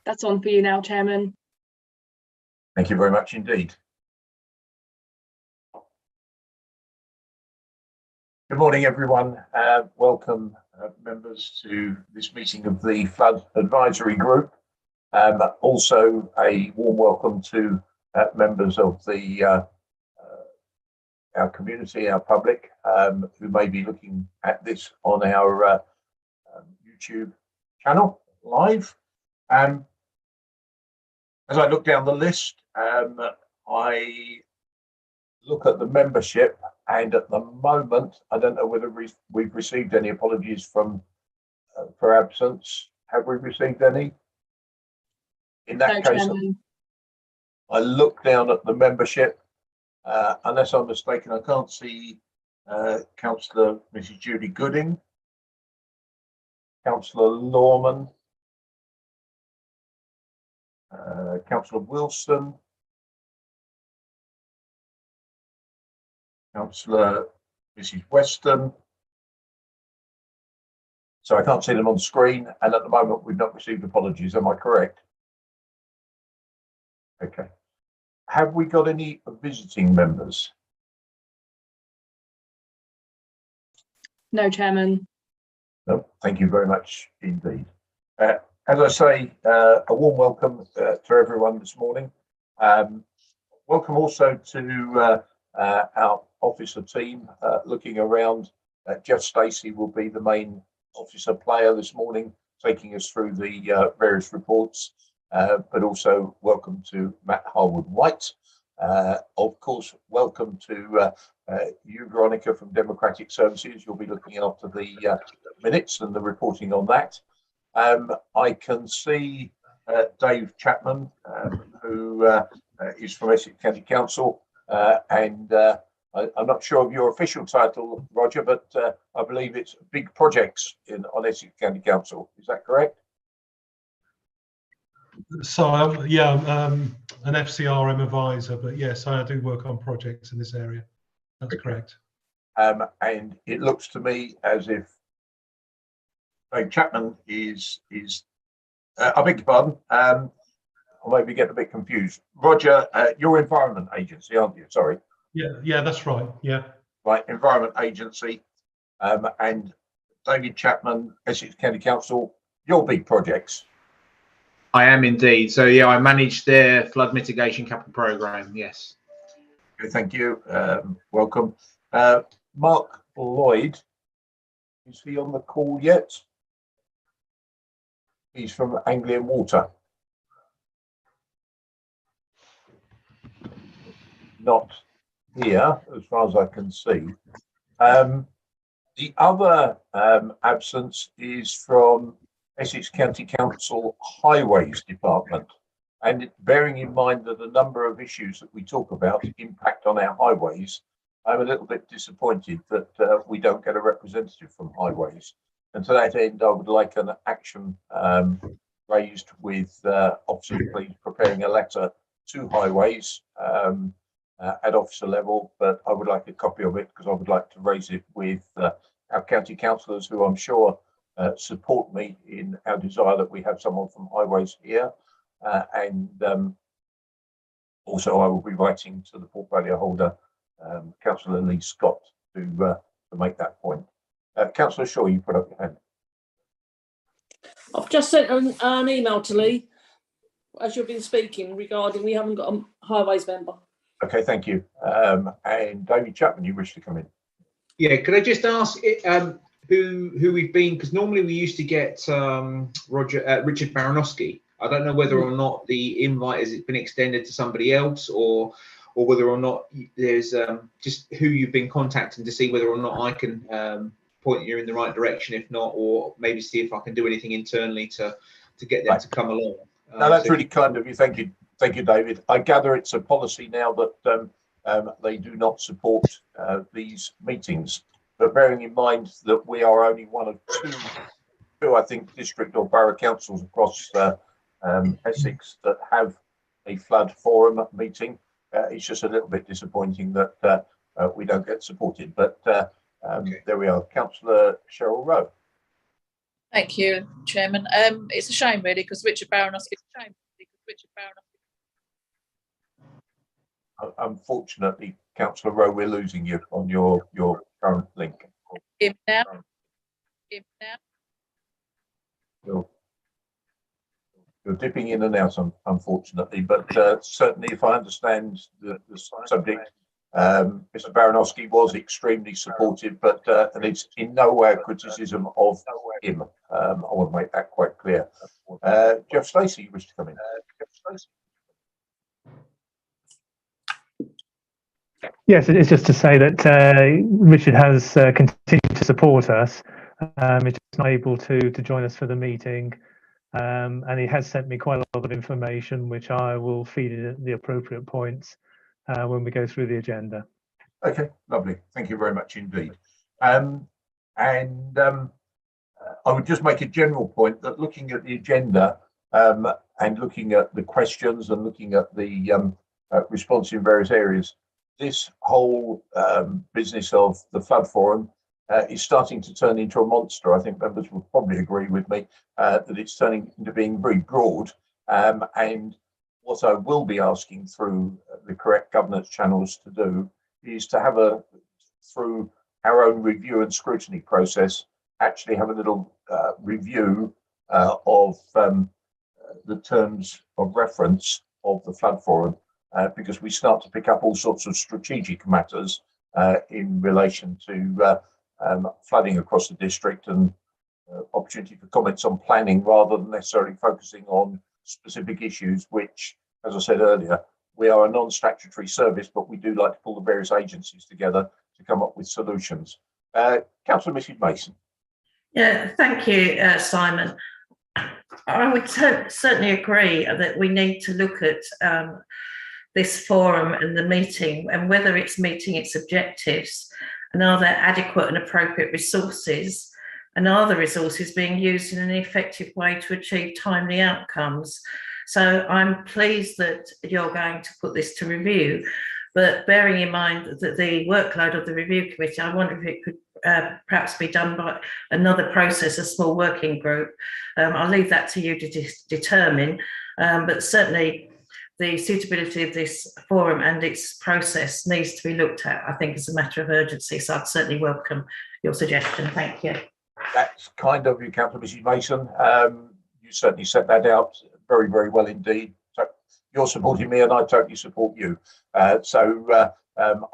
That's on for you now, Chairman. Thank you very much indeed. Good morning, everyone. Welcome, members, to this meeting of the Flood Advisory Group. Also, a warm welcome to members of the our community, our public, who may be looking at this on our YouTube channel live. As I look down the list, I look at the membership, and at the moment, I don't know whether we've received any apologies from for absence. Have we received any? In that case, Chairman. I look down at the membership. Unless I'm mistaken, I can't see Councillor Mrs. Judy Gooding, Councillor Lorman, Councillor Wilson, Councillor Mrs. Weston. So I can't see them on screen, and at the moment we've not received apologies. Am I correct? Okay. Have we got any visiting members? No, Chairman. No, thank you very much indeed. As I say, a warm welcome to everyone this morning. Welcome also to our officer team. Looking around, Jeff Stacey will be the main officer player this morning, taking us through the various reports. But also welcome to Matt Harwood-White. Of course, welcome to you, Veronica, from Democratic Services. You'll be looking after the minutes and the reporting on that. I can see Dave Chapman, who is from Essex County Council, and I'm not sure of your official title, Roger, but I believe it's big projects on Essex County Council. Is that correct? So yeah, an FCRM advisor, but yes, I do work on projects in this area. That's correct. And it looks to me as if Dave Chapman is I beg your pardon, I maybe get a bit confused. Roger, your Environment Agency, aren't you? Sorry. Yeah, that's right. Yeah. Right, Environment Agency, and David Chapman, Essex County Council, your big projects. I am indeed. So yeah, I manage their flood mitigation capital program. Yes. Okay, thank you. Welcome. Mark Lloyd, is he on the call yet? He's from Anglian Water. Not here, as far as I can see. The other absence is from Essex County Council Highways Department, and bearing in mind that a number of issues that we talk about impact on our highways, I'm a little bit disappointed that we don't get a representative from Highways. And to that end, I would like an action raised with officers, please, preparing a letter to Highways at officer level, but I would like a copy of it because I would like to raise it with our county councillors, who I'm sure support me in our desire that we have someone from Highways here, and also I will be writing to the portfolio holder, Councillor Lee Scott, to make that point. Councillor Shaw, you put up your hand. I've just sent an email to Lee as you've been speaking regarding we haven't got a Highways member. Okay, thank you. And David Chapman, you wish to come in? Yeah, could I just ask who we've been, because normally we used to get Richard Baranowski. I don't know whether or not the invite has been extended to somebody else, or whether or not there's just who you've been contacting to see whether or not I can point you in the right direction. If not, or maybe see if I can do anything internally to get them to come along. No, that's really kind of you. Thank you. Thank you, David. I gather it's a policy now that they do not support these meetings. But bearing in mind that we are only one of two, I think, district or borough councils across Essex that have a flood forum meeting, it's just a little bit disappointing that we don't get supported. But okay. There we are. Councillor Cheryl Rowe. Thank you, Chairman. It's a shame, really, because Richard Baronowski. Unfortunately, Councillor Rowe, we're losing you on your current link. Him now. You're dipping in and out, unfortunately, but certainly, if I understand the subject, Mr. Baronowski was extremely supportive, but and it's in no way a criticism of him. I want to make that quite clear. Jeff Stacey, you wish to come in? Yes, it's just to say that Richard has continued to support us. He's just not able to join us for the meeting, and he has sent me quite a lot of information, which I will feed in at the appropriate points when we go through the agenda. Okay, lovely. Thank you very much indeed. I would just make a general point that looking at the agenda and looking at the questions and looking at the response in various areas, this whole business of the Flood Forum is starting to turn into a monster. I think members will probably agree with me that it's turning into being very broad. And what I will be asking through the correct governance channels to do is to have through our own review and scrutiny process, actually have a little review of the terms of reference of the Flood Forum, because we start to pick up all sorts of strategic matters in relation to flooding across the district and opportunity for comments on planning rather than necessarily focusing on specific issues, which, as I said earlier, we are a non-statutory service, but we do like to pull the various agencies together to come up with solutions. Councillor Mrs Mason. Yeah, thank you, Simon. I would certainly agree that we need to look at this forum and the meeting and whether it's meeting its objectives, and are there adequate and appropriate resources, and are the resources being used in an effective way to achieve timely outcomes. So I'm pleased that you're going to put this to review, but bearing in mind that the workload of the review committee, I wonder if it could perhaps be done by another process, a small working group. I'll leave that to you to determine, but certainly the suitability of this forum and its process needs to be looked at, I think, as a matter of urgency. So I'd certainly welcome your suggestion. Thank you. That's kind of you, Councillor Mrs Mason. You certainly set that out very, very well indeed. So you're supporting me and I totally support you. I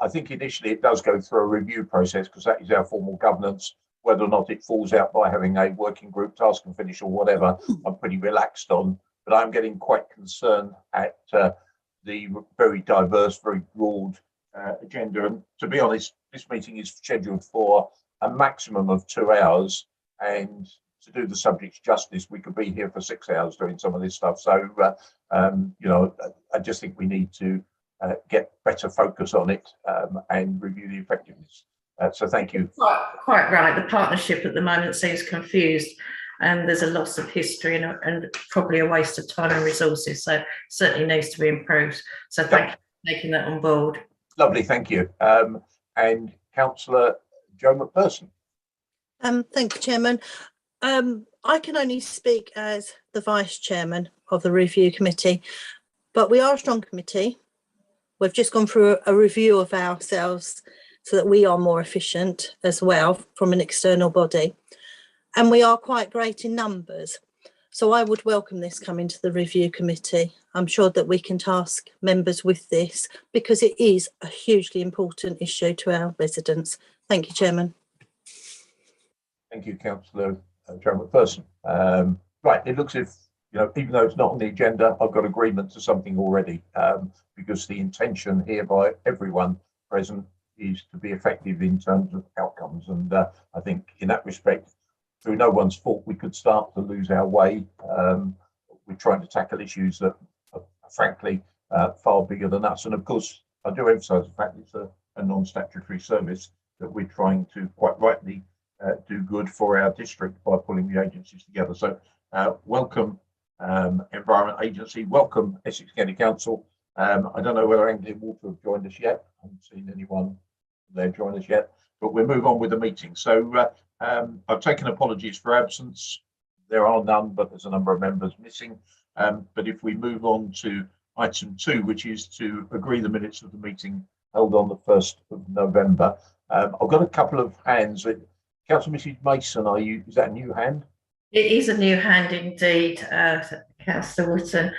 think initially it does go through a review process because that is our formal governance. Whether or not it falls out by having a working group task and finish or whatever, I'm pretty relaxed on. But I'm getting quite concerned at the very diverse, very broad agenda. And to be honest, this meeting is scheduled for a maximum of 2 hours. And to do the subjects justice, we could be here for 6 hours doing some of this stuff. So, I just think we need to get better focus on it and review the effectiveness. So thank you. Quite right. The partnership at the moment seems confused, and there's a loss of history and probably a waste of time and resources. So certainly needs to be improved. So thank you for taking that on board. Lovely, thank you. And Councillor Jo McPherson. Thank you, Chairman. I can only speak as the Vice Chairman of the Review Committee, but we are a strong committee. We've just gone through a review of ourselves so that we are more efficient as well from an external body. And we are quite great in numbers. So I would welcome this coming to the Review Committee. I'm sure that we can task members with this because it is a hugely important issue to our residents. Thank you, Chairman. Thank you, Councillor Jo McPherson. Right, it looks as if, even though it's not on the agenda, I've got agreement to something already, because the intention here by everyone present is to be effective in terms of outcomes. And I think in that respect, through no one's fault, we could start to lose our way. We're trying to tackle issues that are frankly far bigger than us. And of course, I do emphasise the fact it's a non-statutory service that we're trying to quite rightly do good for our district by pulling the agencies together. So welcome Environment Agency, welcome Essex County Council. I don't know whether Anglian Water have joined us yet. I haven't seen anyone there join us yet, but we'll move on with the meeting. So I've taken apologies for absence. There are none, but there's a number of members missing. But if we move on to item 2, which is to agree the minutes of the meeting held on the 1st of November. I've got a couple of hands. Councillor Mrs Mason, is that a new hand? It is a new hand indeed, Councillor Wootton.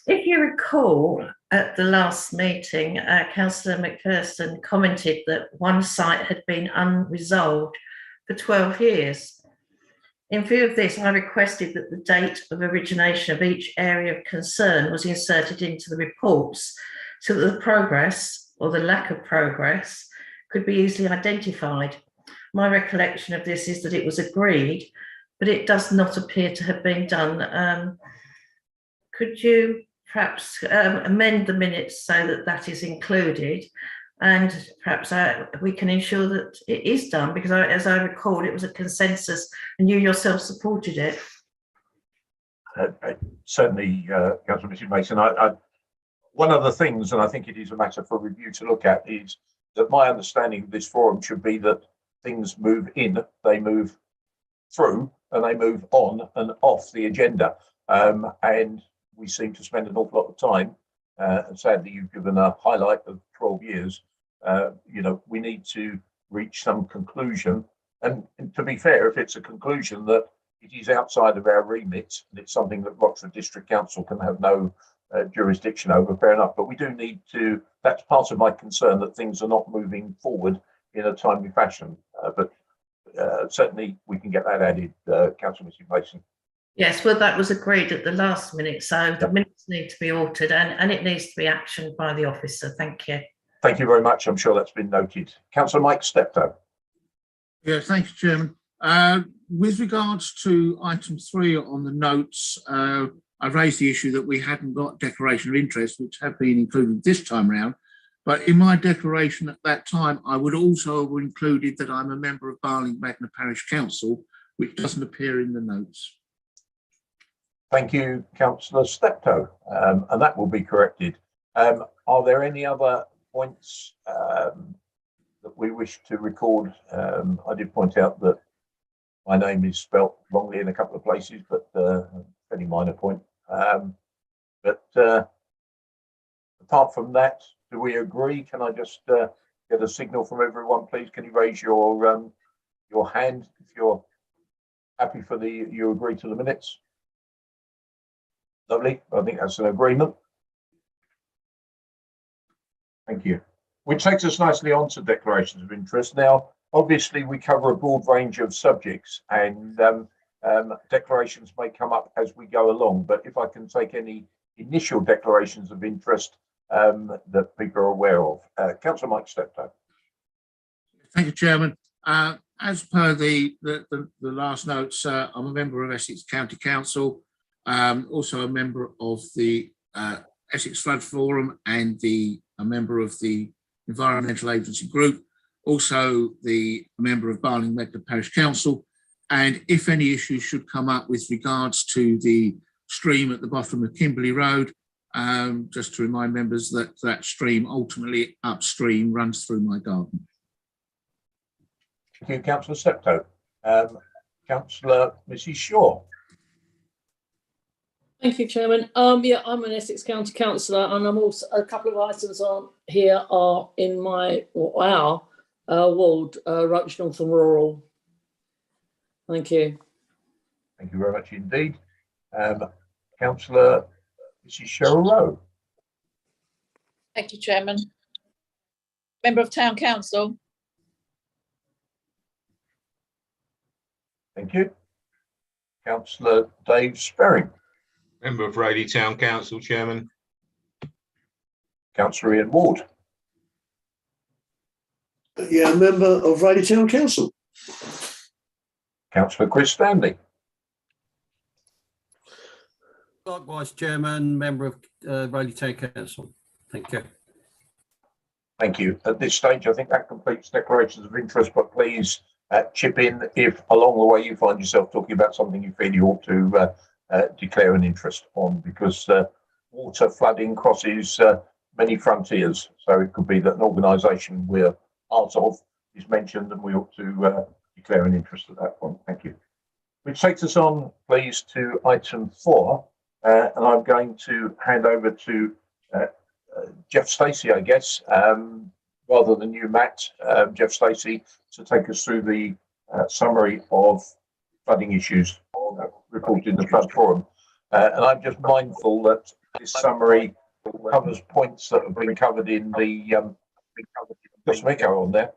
If you recall, at the last meeting, Councillor Macpherson commented that one site had been unresolved for 12 years. In view of this, I requested that the date of origination of each area of concern was inserted into the reports so that the progress or the lack of progress could be easily identified. My recollection of this is that it was agreed, but it does not appear to have been done. Could you perhaps amend the minutes so that that is included, and perhaps we can ensure that it is done, because as I recall, it was a consensus and you yourself supported it. Certainly, Councillor Mrs Mason. One of the things, and I think it is a matter for review to look at, is that my understanding of this forum should be that things move in, they move through, and they move on and off the agenda. And we seem to spend an awful lot of time, and sadly you've given a highlight of 12 years. We need to reach some conclusion. And to be fair, if it's a conclusion that it is outside of our remit and it's something that Rochford District Council can have no jurisdiction over, fair enough. But we do need to, that's part of my concern, that things are not moving forward in a timely fashion. But certainly we can get that added, Councillor Mrs Mason. Yes, well, that was agreed at the last minute, so the minutes need to be altered and it needs to be actioned by the officer. Thank you. Thank you very much. I'm sure that's been noted. Councillor Mike Steptoe. Yeah, thank you, Chairman. With regards to item 3 on the notes, I raised the issue that we hadn't got declaration of interest, which have been included this time round. But in my declaration at that time, I would also have included that I'm a member of Barling Magna Parish Council, which doesn't appear in the notes. Thank you, Councillor Steptoe, and that will be corrected. Are there any other points that we wish to record? I did point out that my name is spelt wrongly in a couple of places, but any minor point. But apart from that, do we agree? Can I just get a signal from everyone, please? Can you raise your hand if you're happy for you agree to the minutes? Lovely. I think that's an agreement. Thank you. Which takes us nicely on to declarations of interest. Now, obviously, we cover a broad range of subjects, and declarations may come up as we go along. But if I can take any initial declarations of interest that people are aware of. Councillor Mike Steptoe. Thank you, Chairman. As per the last notes, I'm a member of Essex County Council, also a member of the Essex Flood Forum and a member of the Environmental Agency Group, also a member of Barling Magna Parish Council. And if any issues should come up with regards to the stream at the bottom of Kimberley Road, just to remind members that that stream ultimately upstream runs through my garden. Thank you, Councillor Steptoe. Councillor Mrs Shaw. Thank you, Chairman. Yeah, I'm an Essex County Councillor, and I'm also, a couple of items on here are in our ward, Roach North and Rural. Thank you. Thank you very much indeed. Councillor Mrs Cheryl Rowe. Thank you, Chairman. Member of Town Council. Thank you. Councillor Dave Sperring. Member of Raleigh Town Council, Chairman. Councillor Ian Ward. Yeah, member of Raleigh Town Council. Councillor Chris Stanley. Likewise, Chairman, member of Raleigh Town Council. Thank you. Thank you. At this stage, I think that completes declarations of interest, but please chip in if along the way you find yourself talking about something you feel you ought to declare an interest on, because water flooding crosses many frontiers. So it could be that an organisation we're part of is mentioned and we ought to declare an interest at that point. Thank you. which takes us on, please, to item 4. And I'm going to hand over to Jeff Stacey, I guess, rather than you, Matt, Jeff Stacey, to take us through the summary of flooding issues reported in the Flood Forum. And I'm just mindful that this summary covers points that have been covered in the got some echo on there.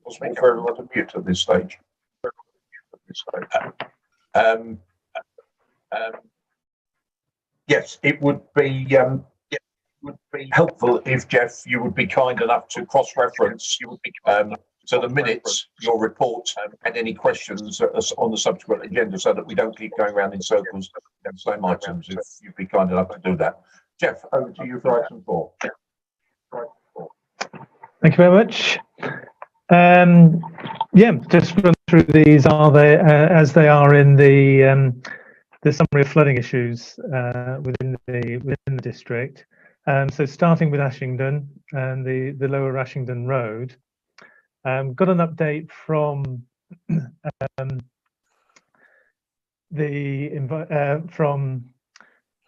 Possible for everyone to mute at this stage. Yes, it would be helpful if, Jeff, you would be kind enough to cross-reference to the minutes, your report, and any questions on the subsequent agenda, so that we don't keep going around in circles and same items, if you'd be kind enough to do that. Jeff, over to you for item 4. Thank you very much. Yeah, just run through these. Are they as they are in the summary of flooding issues within the district? So starting with Ashington and the Lower Ashington Road, got an update from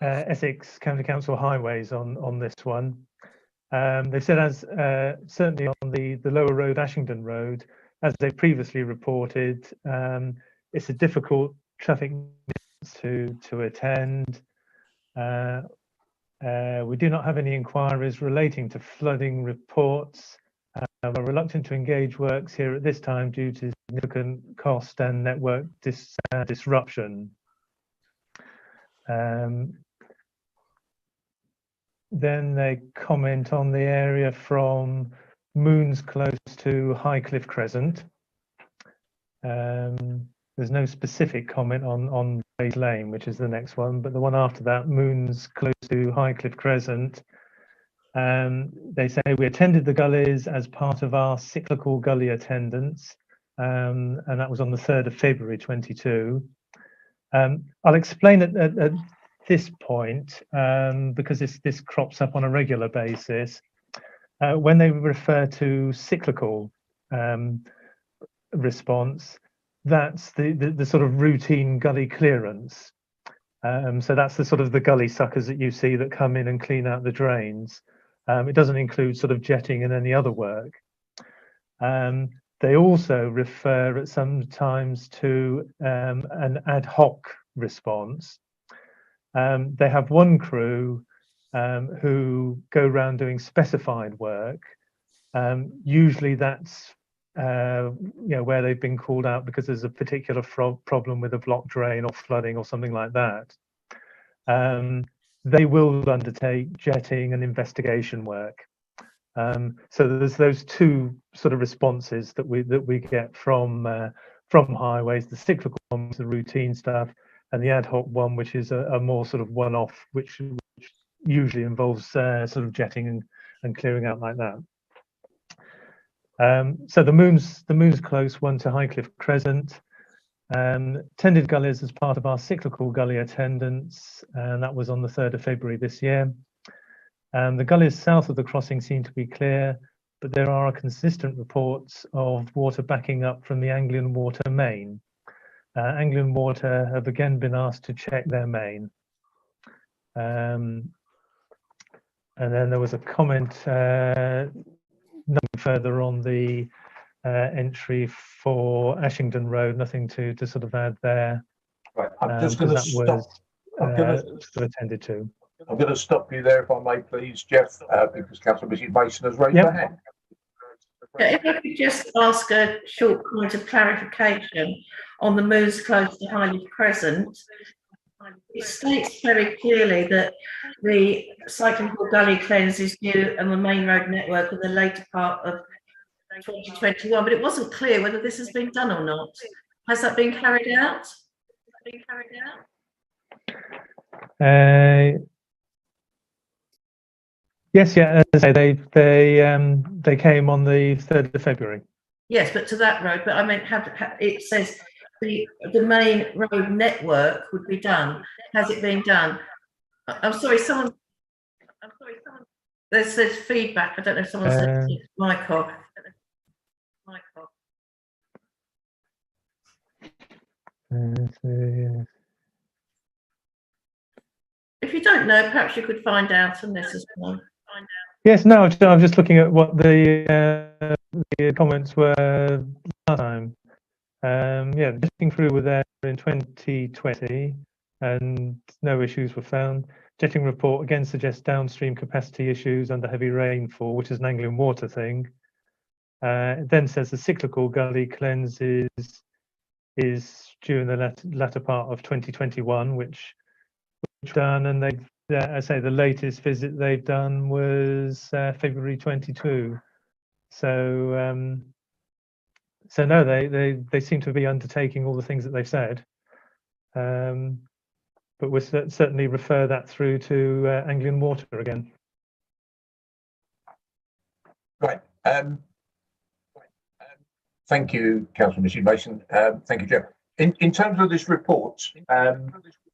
Essex County Council Highways on this one. They said, as certainly on the Lower Road, Ashington Road, as they previously reported, it's a difficult traffic to attend. We do not have any inquiries relating to flooding reports. We're reluctant to engage works here at this time due to significant cost and network disruption. Then they comment on the area from Moons Close to Highcliffe Crescent. There's no specific comment on Rays Lane, which is the next one, but the one after that, Moons Close to Highcliffe Crescent. They say we attended the gullies as part of our cyclical gully attendance, and that was on the 3rd of February 22. I'll explain at this point, because this crops up on a regular basis. When they refer to cyclical response, that's the sort of routine gully clearance. So that's the sort of the gully suckers that you see that come in and clean out the drains. It doesn't include sort of jetting and any other work. They also refer at some times to an ad hoc response. They have one crew who go around doing specified work. Usually that's where they've been called out because there's a particular problem with a blocked drain or flooding or something like that. They will undertake jetting and investigation work. So there's those two sort of responses that we get from highways: the cyclical one, the routine stuff, and the ad hoc one, which is a more sort of one-off, which usually involves sort of jetting and clearing out like that. So the Moons Close one to Highcliffe Crescent, tended gullies as part of our cyclical gully attendance, and that was on the 3rd of February this year. The gullies south of the crossing seem to be clear, but there are consistent reports of water backing up from the Anglian Water main. Anglian Water have again been asked to check their main. And then there was a comment nothing further on the entry for Ashington Road, nothing to sort of add there. Right, I'm just going to stop. Attended to. I'm going to stop you there, if I may, please, Jeff, because Councillor Mrs. Mason has raised her hand. Yeah, if I could just ask a short point of clarification on the Moons Close to Highcliffe Crescent. It states very clearly that the cyclical gully cleanse is due on the main road network in the later part of 2021, but it wasn't clear whether this has been done or not. Has that been carried out? Yes, yeah, as I say, they came on the 3rd of February. Yes, but to that road. But I mean, it says the main road network would be done. Has it been done? I'm sorry, someone. There's feedback. I don't know if someone said Michael. If you don't know, perhaps you could find out on this as well. Yes, no, I'm just looking at what the comments were last time. Yeah, jetting through were there in 2020 and no issues were found. Jetting report again suggests downstream capacity issues under heavy rainfall, which is an Anglian Water thing. It then says the cyclical gully cleanse is due in the latter part of 2021, which done, and they've I say the latest visit they've done was February 22. So so no, they seem to be undertaking all the things that they've said. But we'll certainly refer that through to Anglian Water again. Right. Thank you, Councillor Mason. Thank you, Jeff. In terms of this report,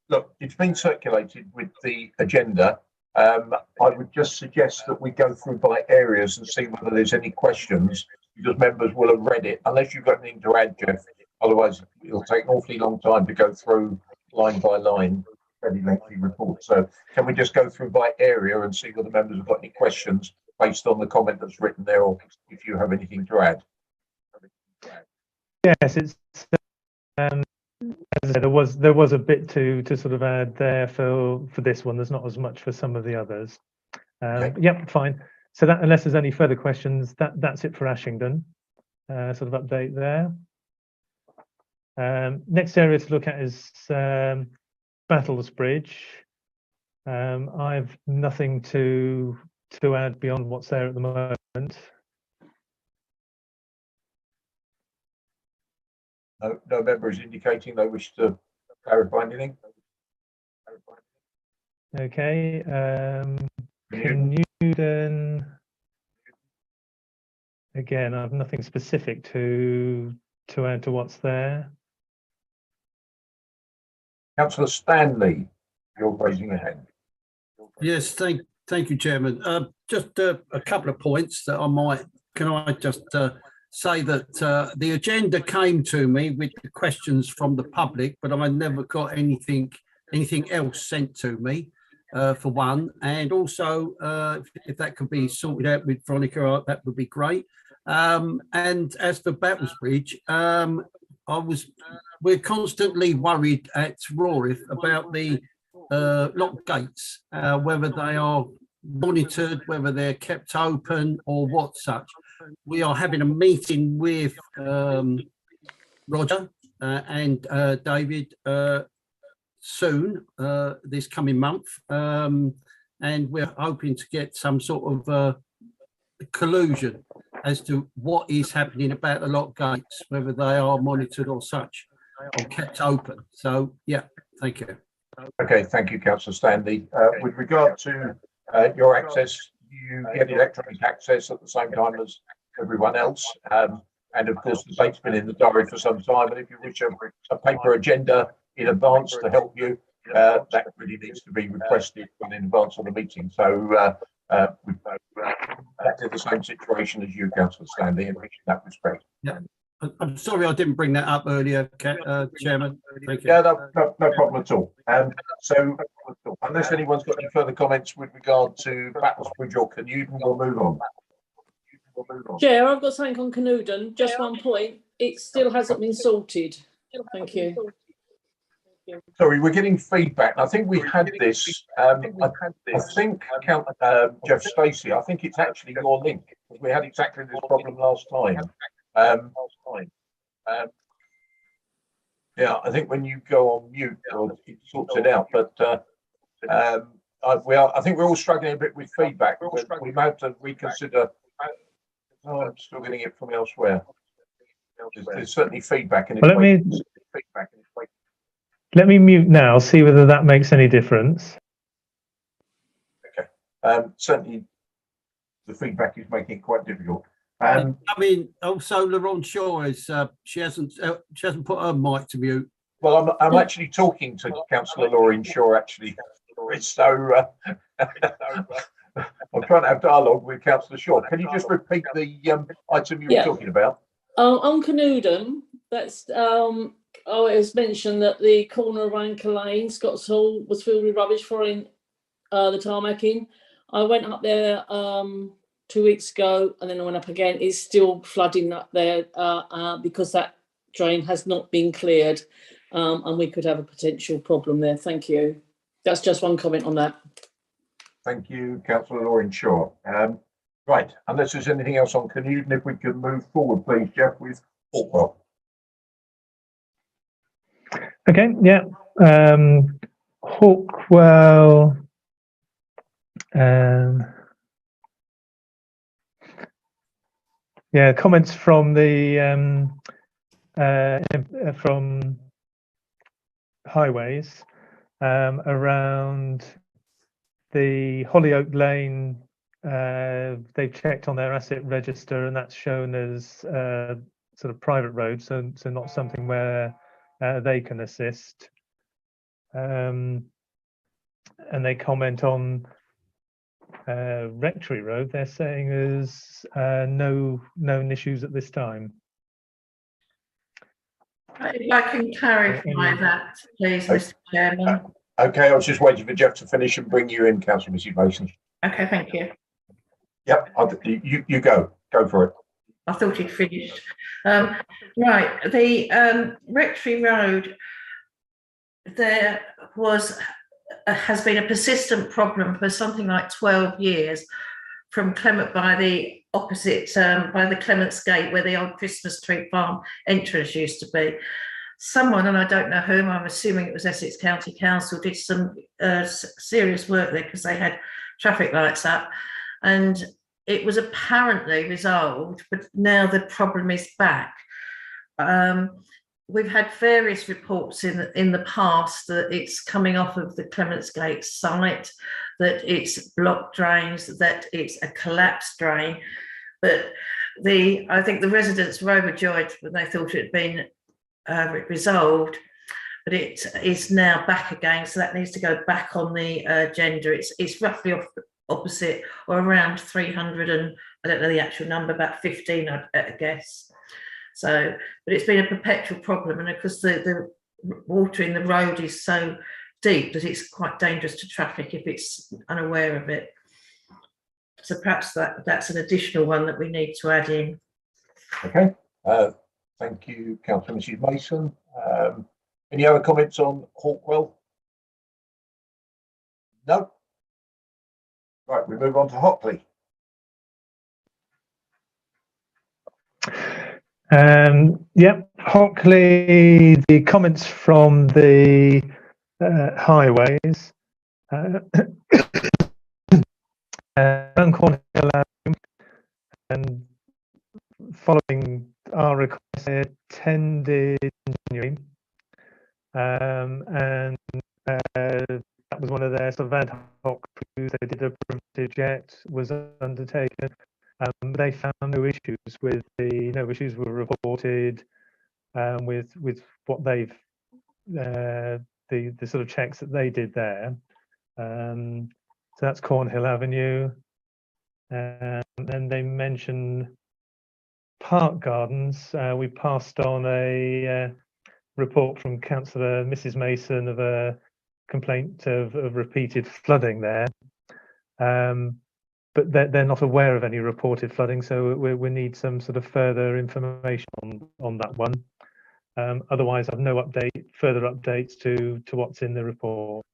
look, it's been circulated with the agenda. I would just suggest that we go through by areas and see whether there's any questions, because members will have read it, unless you've got anything to add, Jeff. Otherwise, it'll take an awfully long time to go through line by line, very lengthy report. So can we just go through by area and see whether members have got any questions based on the comment that's written there, or if you have anything to add? Yes, it's as I said, there was a bit to sort of add there for this one. There's not as much for some of the others. Okay. Yep, fine. So that, unless there's any further questions, that's it for Ashington. Sort of update there. Next area to look at is Battles Bridge. I've nothing to add beyond what's there at the moment. No members indicating they wish to clarify anything. Okay. Canewden. Again, I have nothing specific to add to what's there. Councillor Stanley, you're raising your hand. Yes, thank you, Chairman. Just a couple of points that I might. Can I just say that the agenda came to me with the questions from the public, but I never got anything else sent to me. For one, and also if that could be sorted out with Veronica, that would be great. And as for Battles Bridge, we're constantly worried at Rochford about the lock gates, whether they are monitored, whether they're kept open or what such. We are having a meeting with Roger and David soon, this coming month, and we're hoping to get some sort of collusion as to what is happening about the lock gates, whether they are monitored or such, or kept open. So yeah, thank you. Okay, thank you, Councillor Stanley. With regard to your access, you get electronic access at the same time as everyone else. And of course, the date's been in the diary for some time. And if you wish a paper agenda in advance to help you, that really needs to be requested in advance of the meeting. So that's the same situation as you, Councillor Stanley, in that respect. Yeah, I'm sorry I didn't bring that up earlier, Chairman. Thank you. Yeah, no problem at all. So unless anyone's got any further comments with regard to Battles Bridge or Canewden, we'll move on. Chair, I've got something on Canewden. Just one point. It still hasn't been sorted. Thank you. Sorry, we're getting feedback. I think we had this. I think, Jeff Stacey, I think it's actually your link, because we had exactly this problem last time. Yeah, I think when you go on mute, it sorts it out. But I think we're all struggling a bit with feedback. We may have to reconsider. Oh, I'm still getting it from elsewhere. There's certainly feedback, and well, let me mute now. See whether that makes any difference. Okay. Certainly, the feedback is making it quite difficult. I mean, also Laurent Shaw is she hasn't put her mic to mute. Well, I'm actually talking to Councillor Laurent Shaw actually, so I'm trying to have dialogue with Councillor Shaw. Can you just repeat the item you were talking about? On Canewden, That's oh, it was mentioned that the corner of Anchor Lane, Scots Hall, was filled with rubbish following the tarmacking. I went up there 2 weeks ago, and then I went up again. It's still flooding up there because that drain has not been cleared, and we could have a potential problem there. Thank you. That's just one comment on that. Thank you, Councillor Loring Shaw. Right, unless there's anything else on Canute, if we can move forward, please, Jeff, with Hawkwell. Okay, yeah. Hawkwell. Yeah, comments from the from highways around the Hollyoak Lane. They've checked on their asset register, and that's shown as sort of private road, so not something where they can assist. And they comment on Rectory Road. They're saying there's no known issues at this time. If I can clarify that, please, Mr. Chairman. Okay, I was just waiting for Jeff to finish and bring you in, Councillor Mrs Mason. Okay, thank you. Yep, you go for it. I thought he'd finished. Right, the Rectory Road, there has been a persistent problem for something like 12 years from Clement by the opposite, by the Clements Gate, where the old Christmas tree farm entrance used to be. Someone, and I don't know whom, I'm assuming it was Essex County Council, did some serious work there because they had traffic lights up, and it was apparently resolved, but now the problem is back. We've had various reports in the past that it's coming off of the Clements Gate site, that it's blocked drains, that it's a collapsed drain. But I think the residents were overjoyed when they thought it had been resolved, but it is now back again, so that needs to go back on the agenda. It's roughly opposite or around 300, and I don't know the actual number, about 15, I guess. So, but it's been a perpetual problem, and of course the water in the road is so deep that it's quite dangerous to traffic if it's unaware of it. So perhaps that's an additional one that we need to add in. Okay, thank you, Councillor Mrs Mason. Any other comments on Hawkwell? No. Right, we move on to Hockley. Yep, Hockley, the comments from the highways. Cornhill Avenue, and following our request, they attended in January, and that was one of their sort of ad hoc crews. They did a preventive jet was undertaken. They found no issues with no issues were reported with what they've the sort of checks that they did there. So that's Cornhill Avenue, and they mentioned Park Gardens. We passed on a report from Councillor Mrs Mason of a complaint of repeated flooding there. But they're not aware of any reported flooding, so we need some sort of further information on that one. Otherwise, I've no further updates to what's in the report.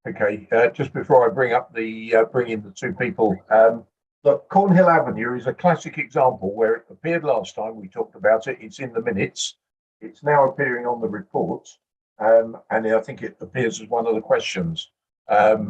Okay, just before I bring in the two people, look, Cornhill Avenue is a classic example where it appeared last time we talked about it. It's in the minutes. It's now appearing on the report, and I think it appears as one of the questions. And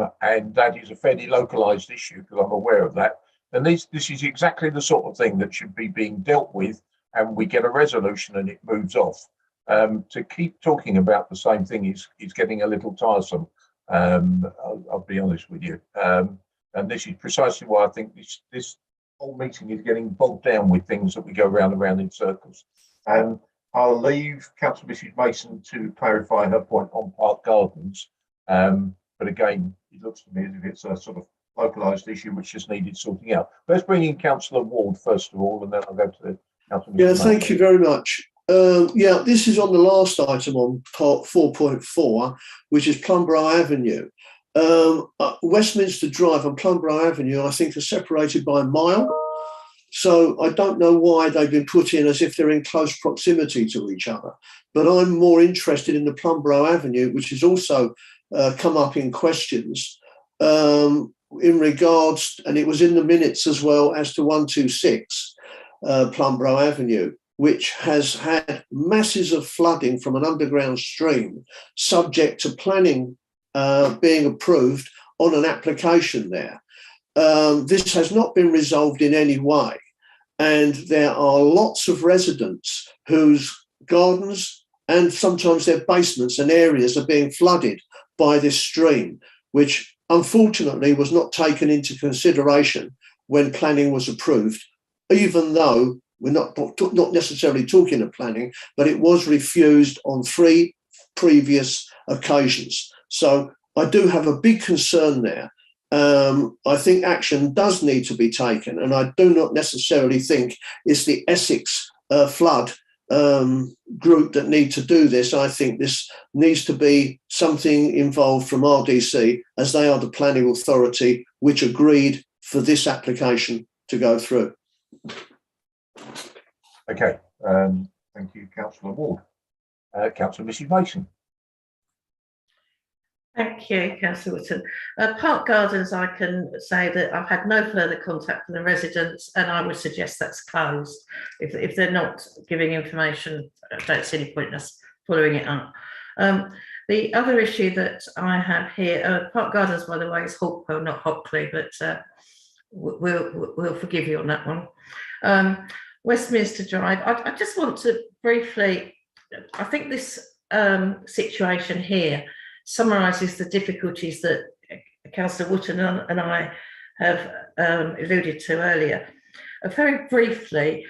that is a fairly localised issue because I'm aware of that. And this is exactly the sort of thing that should be being dealt with, and we get a resolution and it moves off. To keep talking about the same thing is getting a little tiresome. I'll be honest with you. And this is precisely why I think this whole meeting is getting bogged down with things that we go round and round in circles. I'll leave Councillor Mrs Mason to clarify her point on Park Gardens. But again, it looks to me as if it's a sort of localised issue which just needed sorting out. Let's bring in Councillor Ward first of all, and then I'll go to Councillor Mrs Mason. Thank you very much. Yeah, this is on the last item on part 4.4, which is Plumborough Avenue. Westminster Drive and Plumborough Avenue, I think, are separated by a mile. So I don't know why they've been put in as if they're in close proximity to each other. But I'm more interested in the Plumborough Avenue, which has also come up in questions in regards, and it was in the minutes as well, as to 126 Plumborough Avenue, which has had masses of flooding from an underground stream, subject to planning being approved on an application there. This has not been resolved in any way. And there are lots of residents whose gardens and sometimes their basements and areas are being flooded by this stream, which unfortunately was not taken into consideration when planning was approved, even though we're not necessarily talking of planning, but it was refused on 3 previous occasions. So I do have a big concern there. I think action does need to be taken, and I do not necessarily think it's the Essex flood group that need to do this. I think this needs to be something involved from RDC, as they are the planning authority which agreed for this application to go through. Okay, thank you, Councillor Ward. Councillor Mrs Mason. Thank you, Councillor Wootton. Park Gardens, I can say that I've had no further contact from the residents, and I would suggest that's closed. If they're not giving information, I don't see any point in us following it up. The other issue that I have here, Park Gardens, by the way, is Hawkwell, not Hockley, but we'll forgive you on that one. Westminster Drive, I just want to briefly, I think this situation here summarises the difficulties that Councillor Wootton and I have alluded to earlier. Very briefly,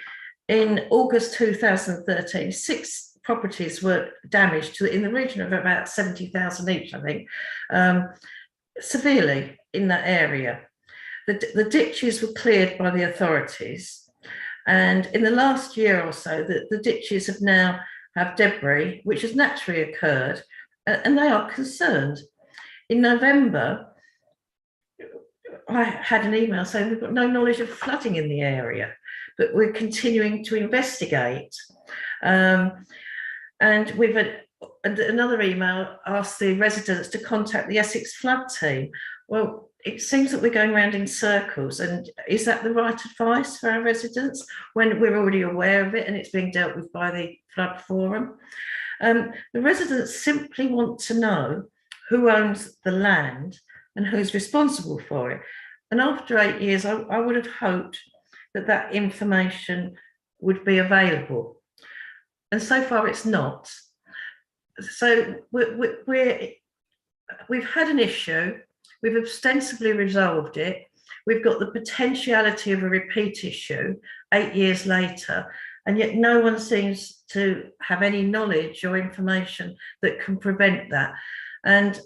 in August 2013, 6 properties were damaged in the region of about 70,000 each, I think, severely in that area. The ditches were cleared by the authorities, and in the last year or so, the ditches have now have debris, which has naturally occurred, and they are concerned. In November, I had an email saying we've got no knowledge of flooding in the area, but we're continuing to investigate. And we've had another email asked the residents to contact the Essex Flood Team. Well, it seems that we're going around in circles, and is that the right advice for our residents when we're already aware of it and it's being dealt with by the Flood Forum? The residents simply want to know who owns the land and who's responsible for it. And after 8 years, I would have hoped that that information would be available. And so far it's not. So we've had an issue, we've ostensibly resolved it, we've got the potentiality of a repeat issue 8 years later, and yet no one seems to have any knowledge or information that can prevent that. And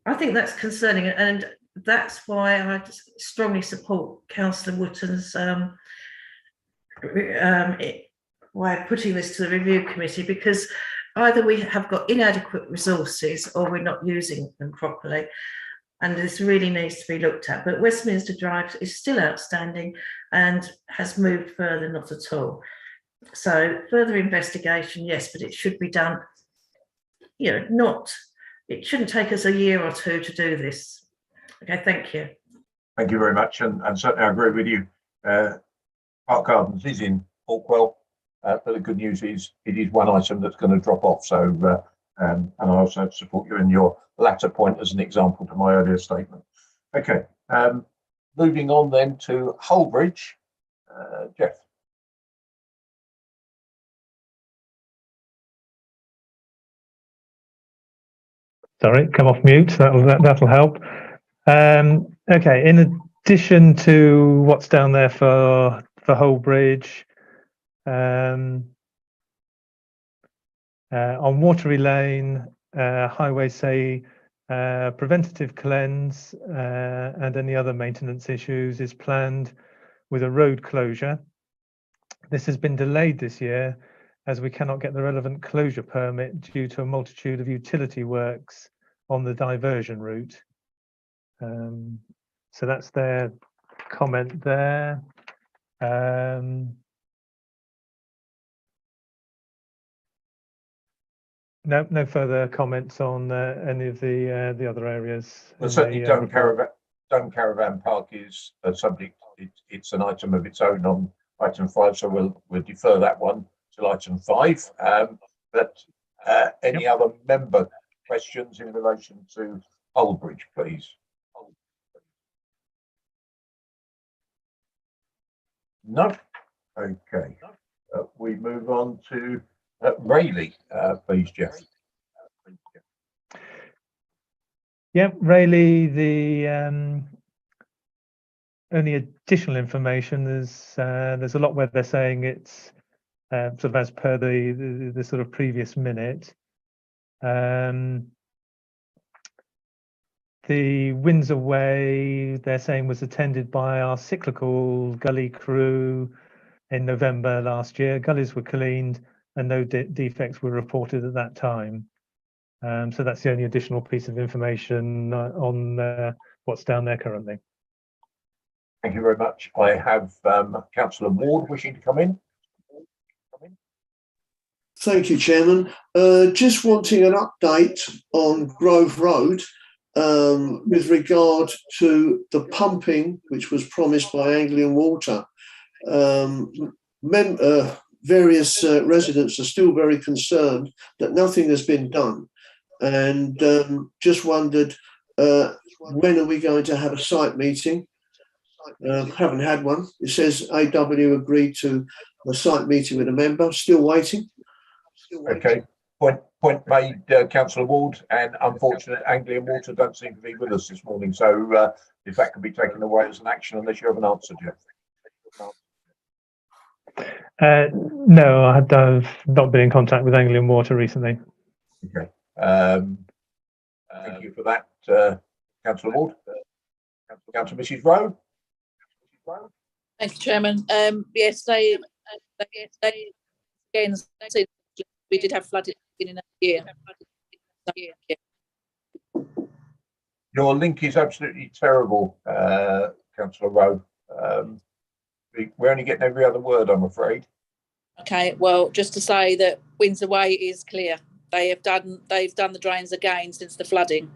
I think that's concerning, and that's why I strongly support Councillor Wootton's way of putting this to the review committee, because either we have got inadequate resources or we're not using them properly, and this really needs to be looked at. But Westminster Drive is still outstanding and has moved further, not at all. So further investigation, yes, but it should be done, it shouldn't take us a year or 2 to do this. Okay, thank you. Thank you very much, and certainly I agree with you. Park Gardens is in Hawkwell, but the good news is it is one item that's going to drop off. So, and I also support you in your latter point as an example to my earlier statement. Okay, moving on then to Holbridge, Jeff. Sorry, come off mute. That'll help. Okay. In addition to what's down there for Holbridge, on Watery Lane, Highway say preventative cleanse and any other maintenance issues is planned with a road closure. This has been delayed this year as we cannot get the relevant closure permit due to a multitude of utility works on the diversion route. So that's their comment there. No further comments on any of the other areas. Well, certainly Dome Caravan Park is a subject. It's an item of its own on item 5, so we'll defer that one till item 5. But any other member questions in relation to Hullbridge, please? No. Okay. We move on to Rayleigh, please, Jeff. Yeah, Rayleigh, the only additional information is there's a lot where they're saying it's sort of as per the sort of previous minute. The Windsor Way, they're saying, was attended by our cyclical gully crew in November last year. Gullies were cleaned and no defects were reported at that time. So that's the only additional piece of information on what's down there currently. Thank you very much. I have Councillor Ward wishing to come in. Thank you, Chairman. Just wanting an update on Grove Road with regard to the pumping which was promised by Anglian Water. Various residents are still very concerned that nothing has been done, and just wondered when are we going to have a site meeting? Haven't had one. It says AW agreed to a site meeting with a member. Still waiting. Okay. Point made, Councillor Ward, and unfortunately Anglian Water don't seem to be with us this morning, so if that can be taken away as an action, unless you have an answer, Jeff. No, I've not been in contact with Anglian Water recently. Okay. Thank you for that, Councillor Ward. Councillor Mrs. Rowe. Thank you, Chairman. Yes, they again, we did have flooding in the beginning of the year. Your link is absolutely terrible, Councillor Rowe. We're only getting every other word, I'm afraid. Okay, well, just to say that Windsor Way is clear. They've done the drains again since the flooding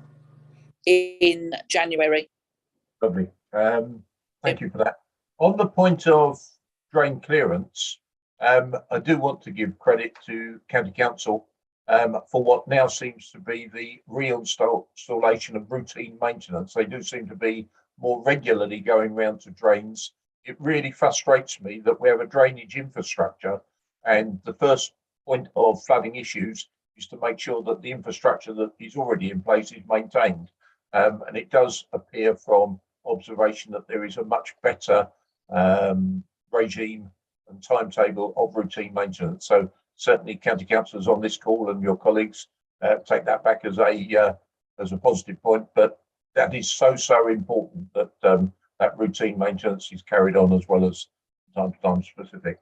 in January. Lovely. Thank you for that. On the point of drain clearance, I do want to give credit to County Council for what now seems to be the reinstallation of routine maintenance. They do seem to be more regularly going round to drains. It really frustrates me that we have a drainage infrastructure, and the first point of flooding issues is to make sure that the infrastructure that is already in place is maintained. And it does appear from observation that there is a much better regime and timetable of routine maintenance. So certainly county councillors on this call and your colleagues take that back as a positive point, but that is so important that that routine maintenance is carried on, as well as time to time specific.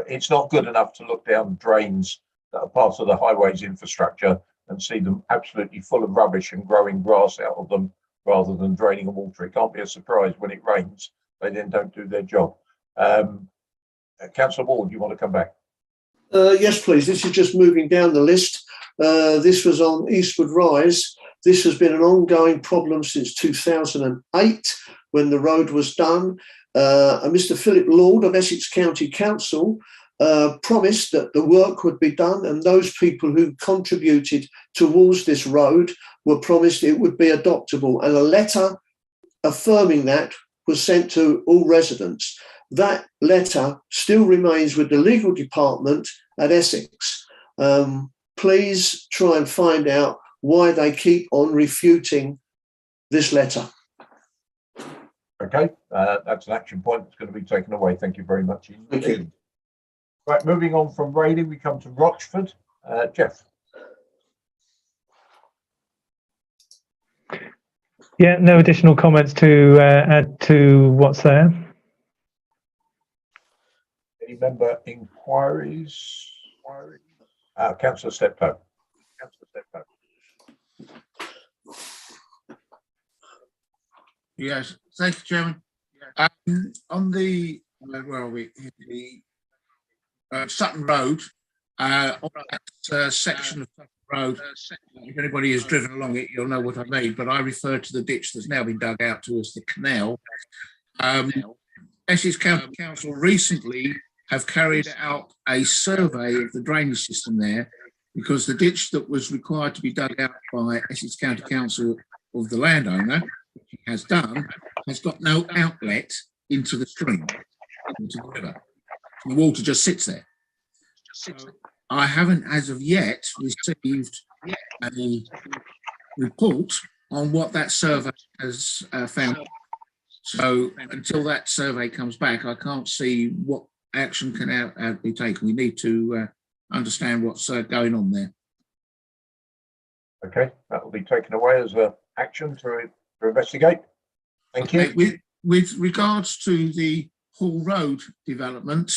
It's not good enough to look down drains that are part of the highways infrastructure and see them absolutely full of rubbish and growing grass out of them rather than draining the water. It can't be a surprise when it rains, they then don't do their job. Councillor Ward, you want to come back? Yes, please. This is just moving down the list. This was on Eastwood Rise. This has been an ongoing problem since 2008 when the road was done. Mr. Philip Lord of Essex County Council promised that the work would be done, and those people who contributed towards this road were promised it would be adoptable, and a letter affirming that was sent to all residents. That letter still remains with the legal department at Essex. Please try and find out why they keep on refuting this letter. Okay, that's an action point that's going to be taken away. Thank you very much indeed. Right, moving on from Rayleigh, we come to Rochford. Jeff. Yeah, no additional comments to add to what's there. Any member inquiries? Councillor Steptoe. Yes, thank you, Chairman. On the, where are we? The Sutton Road, on that section of Sutton Road, if anybody has driven along it, you'll know what I mean, but I refer to the ditch that's now been dug out to as the canal. Essex County Council recently have carried out a survey of the drainage system there, because the ditch that was required to be dug out by Essex County Council of the landowner, which he has done, has got no outlet into the stream, into the river. The water just sits there. So I haven't, as of yet, received a report on what that survey has found. So until that survey comes back, I can't see what action can be taken. We need to understand what's going on there. Okay, that will be taken away as an action to investigate. Thank you. With regards to the Hall Road development,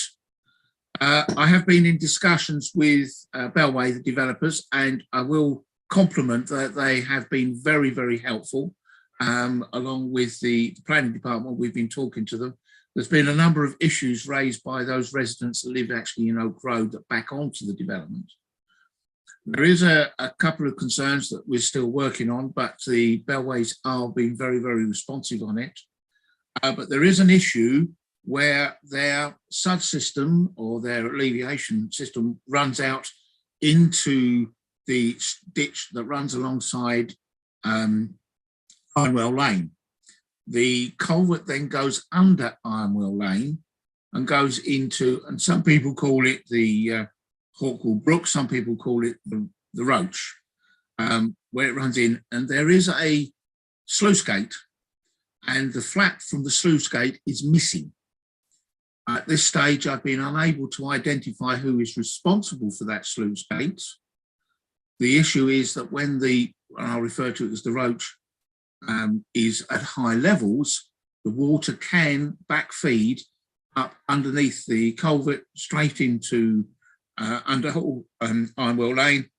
I have been in discussions with Bellway, the developers, and I will compliment that they have been very, very helpful. Along with the planning department, we've been talking to them. There's been a number of issues raised by those residents that live actually in Oak Road that back onto the development. There is a couple of concerns that we're still working on, but the Bellways are being very, very responsive on it. But there is an issue where their subsystem or their alleviation system runs out into the ditch that runs alongside Ironwell Lane. The culvert then goes under Ironwell Lane and goes into, and some people call it the Hawkwell Brook, some people call it the Roach, where it runs in, and there is a sluice gate, and the flap from the sluice gate is missing. At this stage, I've been unable to identify who is responsible for that sluice gate. The issue is that when I'll refer to it as the Roach, is at high levels, the water can backfeed up underneath the culvert straight into under Ironwell Lane,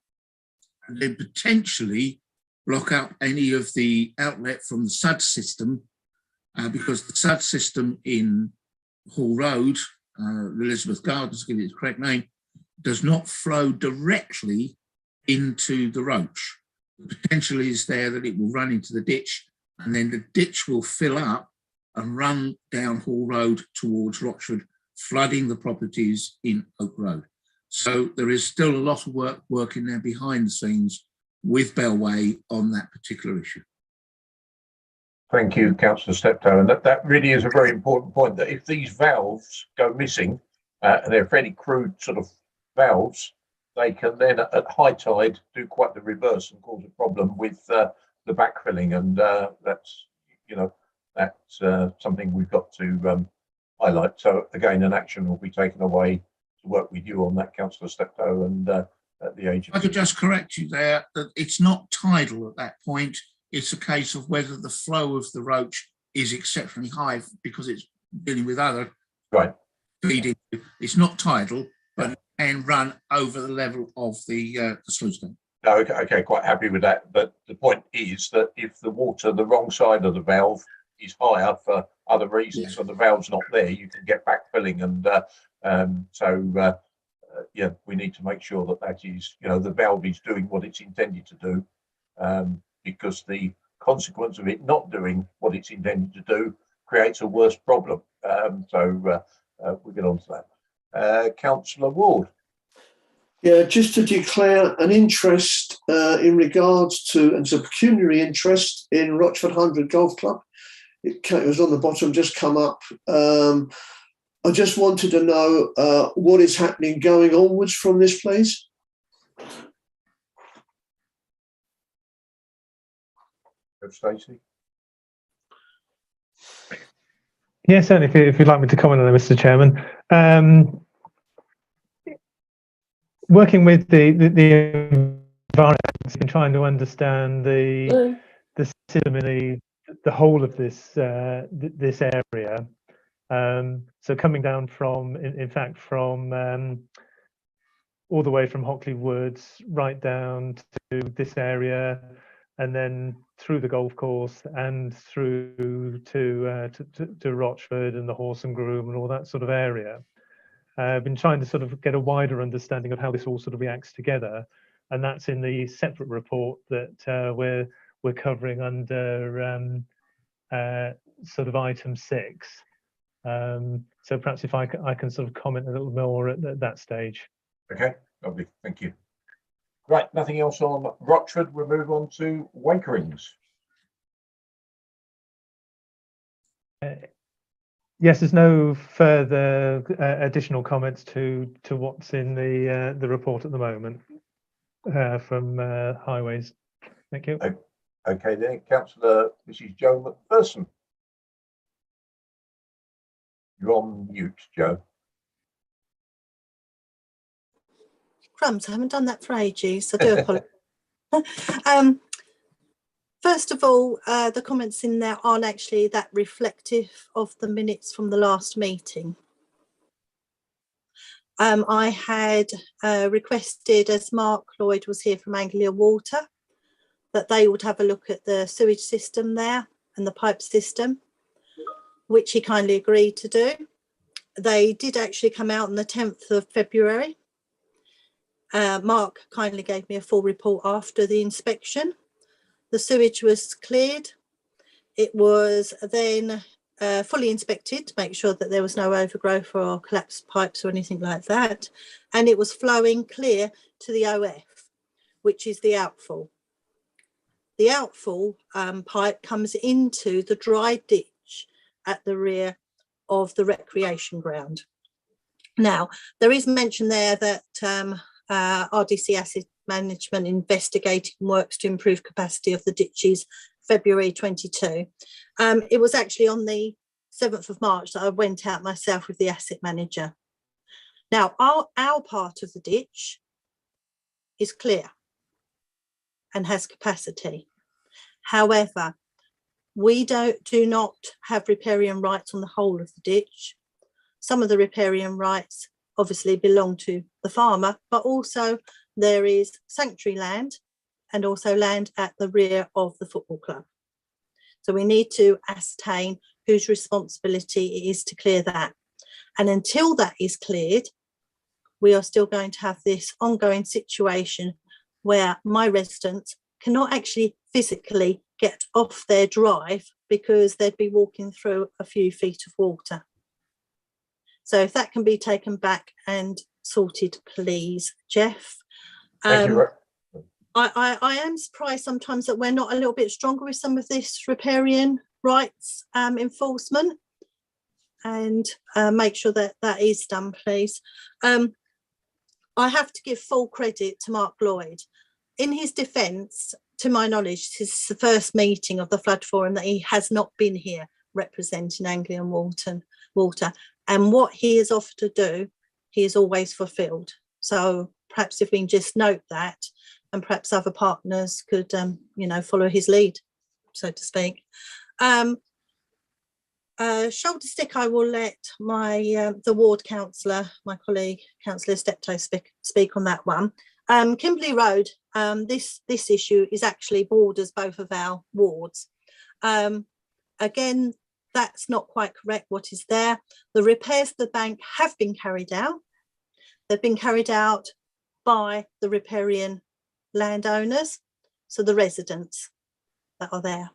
and then potentially block up any of the outlet from the SUD system, because the SUD system in Hall Road, Elizabeth Gardens, to give it its correct name, does not flow directly into the Roach. The potential is there that it will run into the ditch, and then the ditch will fill up and run down Hall Road towards Rochford, flooding the properties in Oak Road. So there is still a lot of work working there behind the scenes with Bellway on that particular issue. Thank you, Councillor Steptoe. And that really is a very important point, that if these valves go missing, and they're fairly crude sort of valves, they can then at high tide do quite the reverse and cause a problem with the backfilling. And that's something we've got to highlight. So again, an action will be taken away to work with you on that, Councillor Steptoe, and the agency. I could just correct you there, that it's not tidal at that point. It's a case of whether the flow of the Roach is exceptionally high because it's dealing with other feeding. It's not tidal, but it can run over the level of the sluice gate. No, okay, quite happy with that. But the point is that if the water, the wrong side of the valve, is higher for other reasons, so the valve's not there, you can get backfilling, and we need to make sure that is, the valve is doing what it's intended to do, because the consequence of it not doing what it's intended to do creates a worse problem. We'll get on to that. Councillor Ward. Yeah, just to declare an interest in regards to, and it's a pecuniary interest in Rochford 100 Golf Club. It was on the bottom, just come up. I just wanted to know what is happening going onwards from this, please. Stacey. Yeah, certainly. If you'd like me to comment on that, Mr. Chairman. Working with the environment and trying to understand the system in the whole of this this area. So coming down from, in fact, from all the way from Hockley Woods right down to this area, and then through the golf course and through to Rochford and the Horse and Groom and all that sort of area. I've been trying to sort of get a wider understanding of how this all sort of reacts together, and that's in the separate report that we're covering under sort of item 6. So perhaps if I can sort of comment a little more at that stage. Okay, lovely, thank you. Right, nothing else on Rochford. We'll move on to Wakerings. Yes, there's no further additional comments to what's in the report at the moment from Highways. Thank you. Okay, then, Councillor Mrs. Jo McPherson. You're on mute, Jo. Crumbs, I haven't done that for ages. I do apologise. First of all, the comments in there aren't actually that reflective of the minutes from the last meeting. I had requested, as Mark Lloyd was here from Anglia Water, that they would have a look at the sewage system there and the pipe system, which he kindly agreed to do. They did actually come out on the 10th of February. Mark kindly gave me a full report after the inspection. The sewage was cleared. It was then fully inspected to make sure that there was no overgrowth or collapsed pipes or anything like that. And it was flowing clear to the OF, which is the outfall. The outfall pipe comes into the dry ditch at the rear of the recreation ground. Now, there is mention there that RDC Asset Management investigating works to improve capacity of the ditches February 22. It was actually on the 7th of March that I went out myself with the asset manager. Now, our part of the ditch is clear and has capacity. However, we do not have riparian rights on the whole of the ditch. Some of the riparian rights obviously belong to the farmer, but also there is sanctuary land and also land at the rear of the football club. So we need to ascertain whose responsibility it is to clear that. And until that is cleared, we are still going to have this ongoing situation where my residents cannot actually physically get off their drive because they'd be walking through a few feet of water. So if that can be taken back and sorted, please, Jeff. Thank you. I am surprised sometimes that we're not a little bit stronger with some of this riparian rights enforcement, and make sure that that is done, please. I have to give full credit to Mark Lloyd. In his defence, to my knowledge, this is the first meeting of the Flood Forum that he has not been here representing Anglian Water. And what he has offered to do, he has always fulfilled. So perhaps if we can just note that, and perhaps other partners could, follow his lead, so to speak. Shoulder stick, I will let the ward councillor, my colleague, Councillor Steptoe, speak on that one. Kimberley Road, this issue is actually borders both of our wards. Again, that's not quite correct what is there. The repairs to the bank have been carried out. They've been carried out by the riparian landowners, so the residents that are there.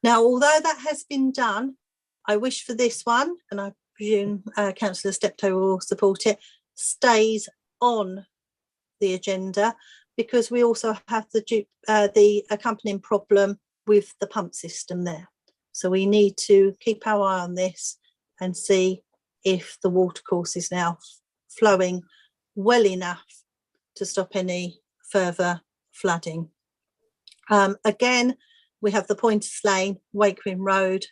Now, although that has been done, I wish for this one, and I presume Councillor Steptoe will support it, stays on the agenda, because we also have the accompanying problem with the pump system there. So we need to keep our eye on this and see if the watercourse is now flowing well enough to stop any further flooding. Again, we have the Pointers Lane, Wakefield Road.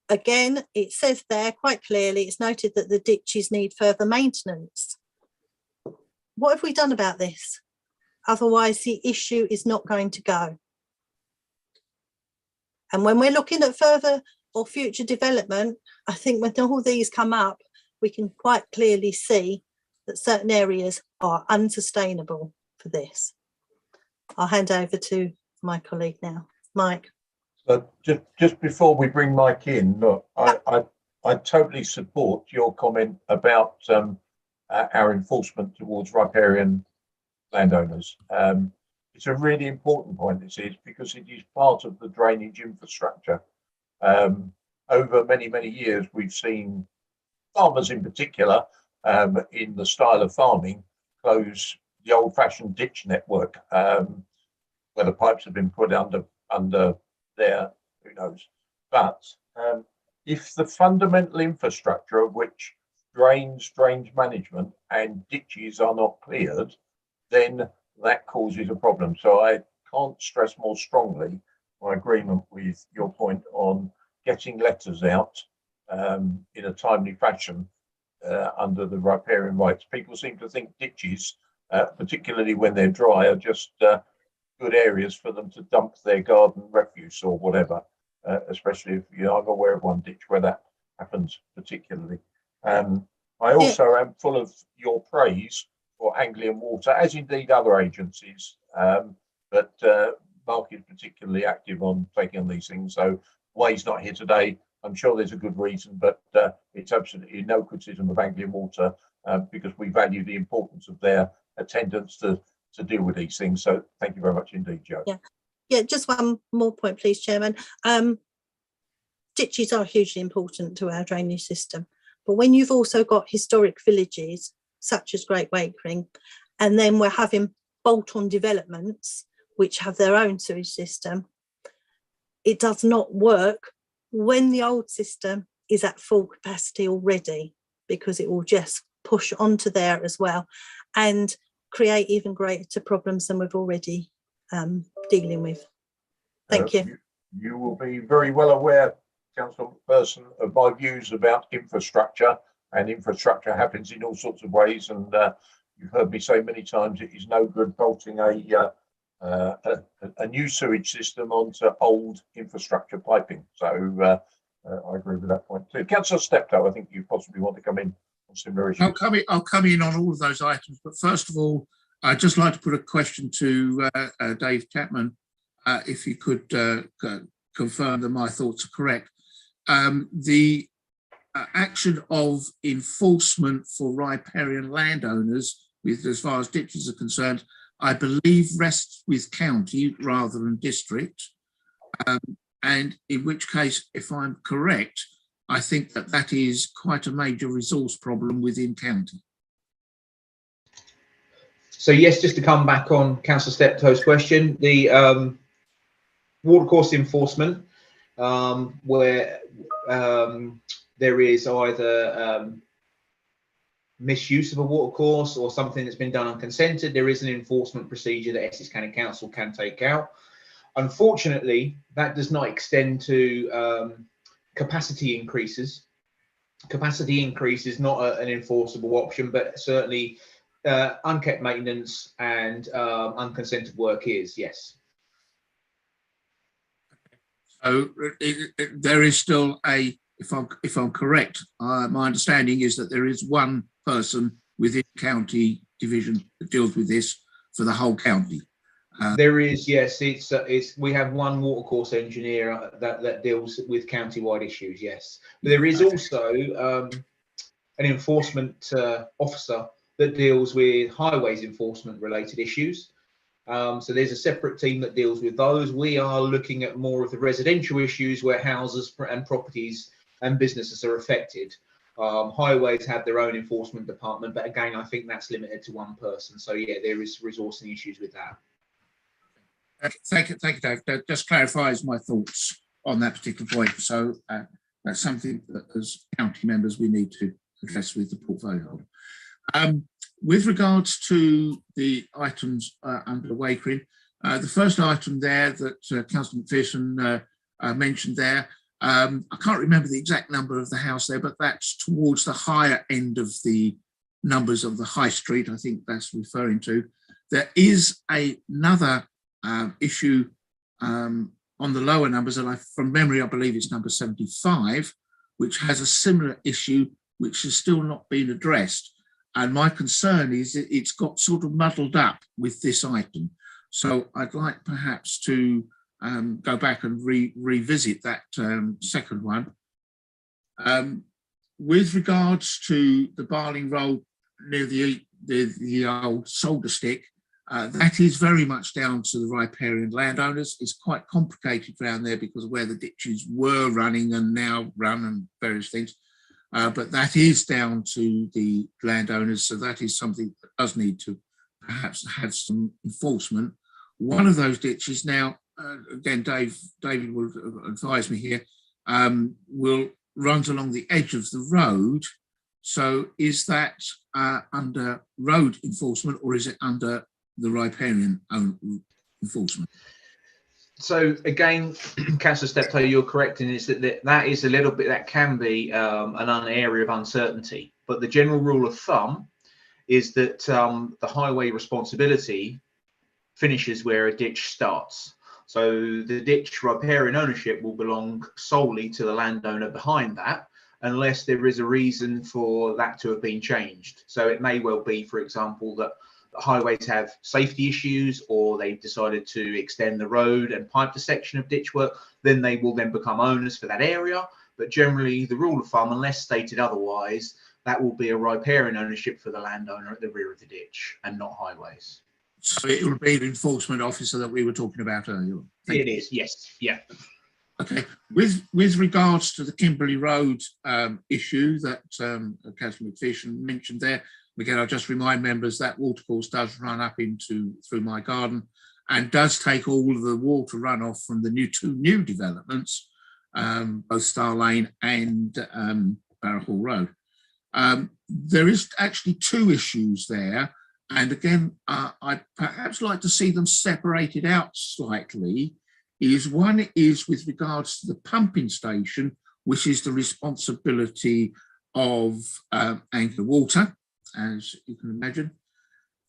Again, it says there quite clearly, it's noted that the ditches need further maintenance. What have we done about this? Otherwise, the issue is not going to go. And when we're looking at further or future development, I think when all these come up, we can quite clearly see that certain areas are unsustainable for this. I'll hand over to my colleague now. Mike. But just before we bring Mike in, look, I totally support your comment about our enforcement towards riparian landowners. It's a really important point, this is, because it is part of the drainage infrastructure. Over many years, we've seen farmers in particular, in the style of farming, close the old-fashioned ditch network, where the pipes have been put under there, who knows. But if the fundamental infrastructure of which drains management and ditches are not cleared, then that causes a problem. So I can't stress more strongly my agreement with your point on getting letters out in a timely fashion under the riparian rights. People seem to think ditches, particularly when they're dry, are just good areas for them to dump their garden refuse or whatever, especially if, you know, I'm aware of one ditch where that happens particularly. I also am full of your praise for Anglian Water, as indeed other agencies, but Mark is particularly active on taking on these things. So why he's not here today, I'm sure there's a good reason, but it's absolutely no criticism of Anglian Water, because we value the importance of their attendance to deal with these things. So thank you very much indeed, Jo. Yeah, just one more point, please, Chairman. Ditches are hugely important to our drainage system, but when you've also got historic villages such as Great Wakering, and then we're having bolt-on developments which have their own sewage system, it does not work when the old system is at full capacity already, because it will just push onto there as well and create even greater problems than we've already dealing with. Thank you. You will be very well aware, Councilperson, of my views about infrastructure, and infrastructure happens in all sorts of ways. And you've heard me say many times it is no good bolting a new sewage system onto old infrastructure piping. So I agree with that point too. Councillor Steptoe, I think you possibly want to come in on similar issues. I'll come in on all of those items, but first of all, I'd just like to put a question to Dave Chapman, if you could confirm that my thoughts are correct. The action of enforcement for riparian landowners, with as far as ditches are concerned, I believe rests with county rather than district, and in which case, if I'm correct, I think that is quite a major resource problem within county. So yes, just to come back on Councillor Steptoe's question, the watercourse enforcement, where there is either misuse of a watercourse or something that's been done unconsented, there is an enforcement procedure that Essex County Council can take out. Unfortunately, that does not extend to capacity increases. Capacity increase is not an enforceable option, but certainly unkept maintenance and unconsented work is, yes. So there is still a, if I'm correct, my understanding is that there is one person within county division that deals with this for the whole county. There is, yes. It's we have one watercourse engineer that deals with county-wide issues, yes. But there is also an enforcement officer that deals with highways enforcement related issues. So there's a separate team that deals with those. We are looking at more of the residential issues where houses and properties and businesses are affected. Highways have their own enforcement department, but again, I think that's limited to one person. So yeah, there is resourcing issues with that. Thank you, Dave. That just clarifies my thoughts on that particular point. So that's something that as county members we need to address with the portfolio. With regards to the items under the Wakering, the first item there that Councillor McPherson mentioned there, I can't remember the exact number of the house there, but that's towards the higher end of the numbers of the high street, I think that's referring to. There is another issue on the lower numbers, and from memory I believe it's number 75, which has a similar issue which has still not been addressed. And my concern is that it's got sort of muddled up with this item. So I'd like perhaps to go back and revisit that second one. With regards to the Barling Road near the old solder stick, that is very much down to the riparian landowners. It's quite complicated around there because of where the ditches were running and now run and various things. But that is down to the landowners, so that is something that does need to perhaps have some enforcement. One of those ditches now, again, David will advise me here, runs along the edge of the road. So is that under road enforcement or is it under the riparian enforcement? So again, Councillor Steptoe, you're correct in is that is a little bit, that can be an area of uncertainty. But the general rule of thumb is that the highway responsibility finishes where a ditch starts. So the ditch riparian ownership will belong solely to the landowner behind that, unless there is a reason for that to have been changed. So it may well be, for example, that the highways have safety issues, or they've decided to extend the road and pipe the section of ditch work, then they will then become owners for that area. But generally, the rule of thumb, unless stated otherwise, that will be a riparian ownership for the landowner at the rear of the ditch and not highways. So it will be the enforcement officer that we were talking about earlier. It is, yes, yeah. Okay, with regards to the Kimberley Road issue that Councillor McPherson mentioned there, again, I'll just remind members that watercourse does run up through my garden and does take all of the water runoff from the two new developments, both Star Lane and Barrow Hall Road. There is actually two issues there. And again, I'd perhaps like to see them separated out slightly. One is with regards to the pumping station, which is the responsibility of Anchor Water, as you can imagine.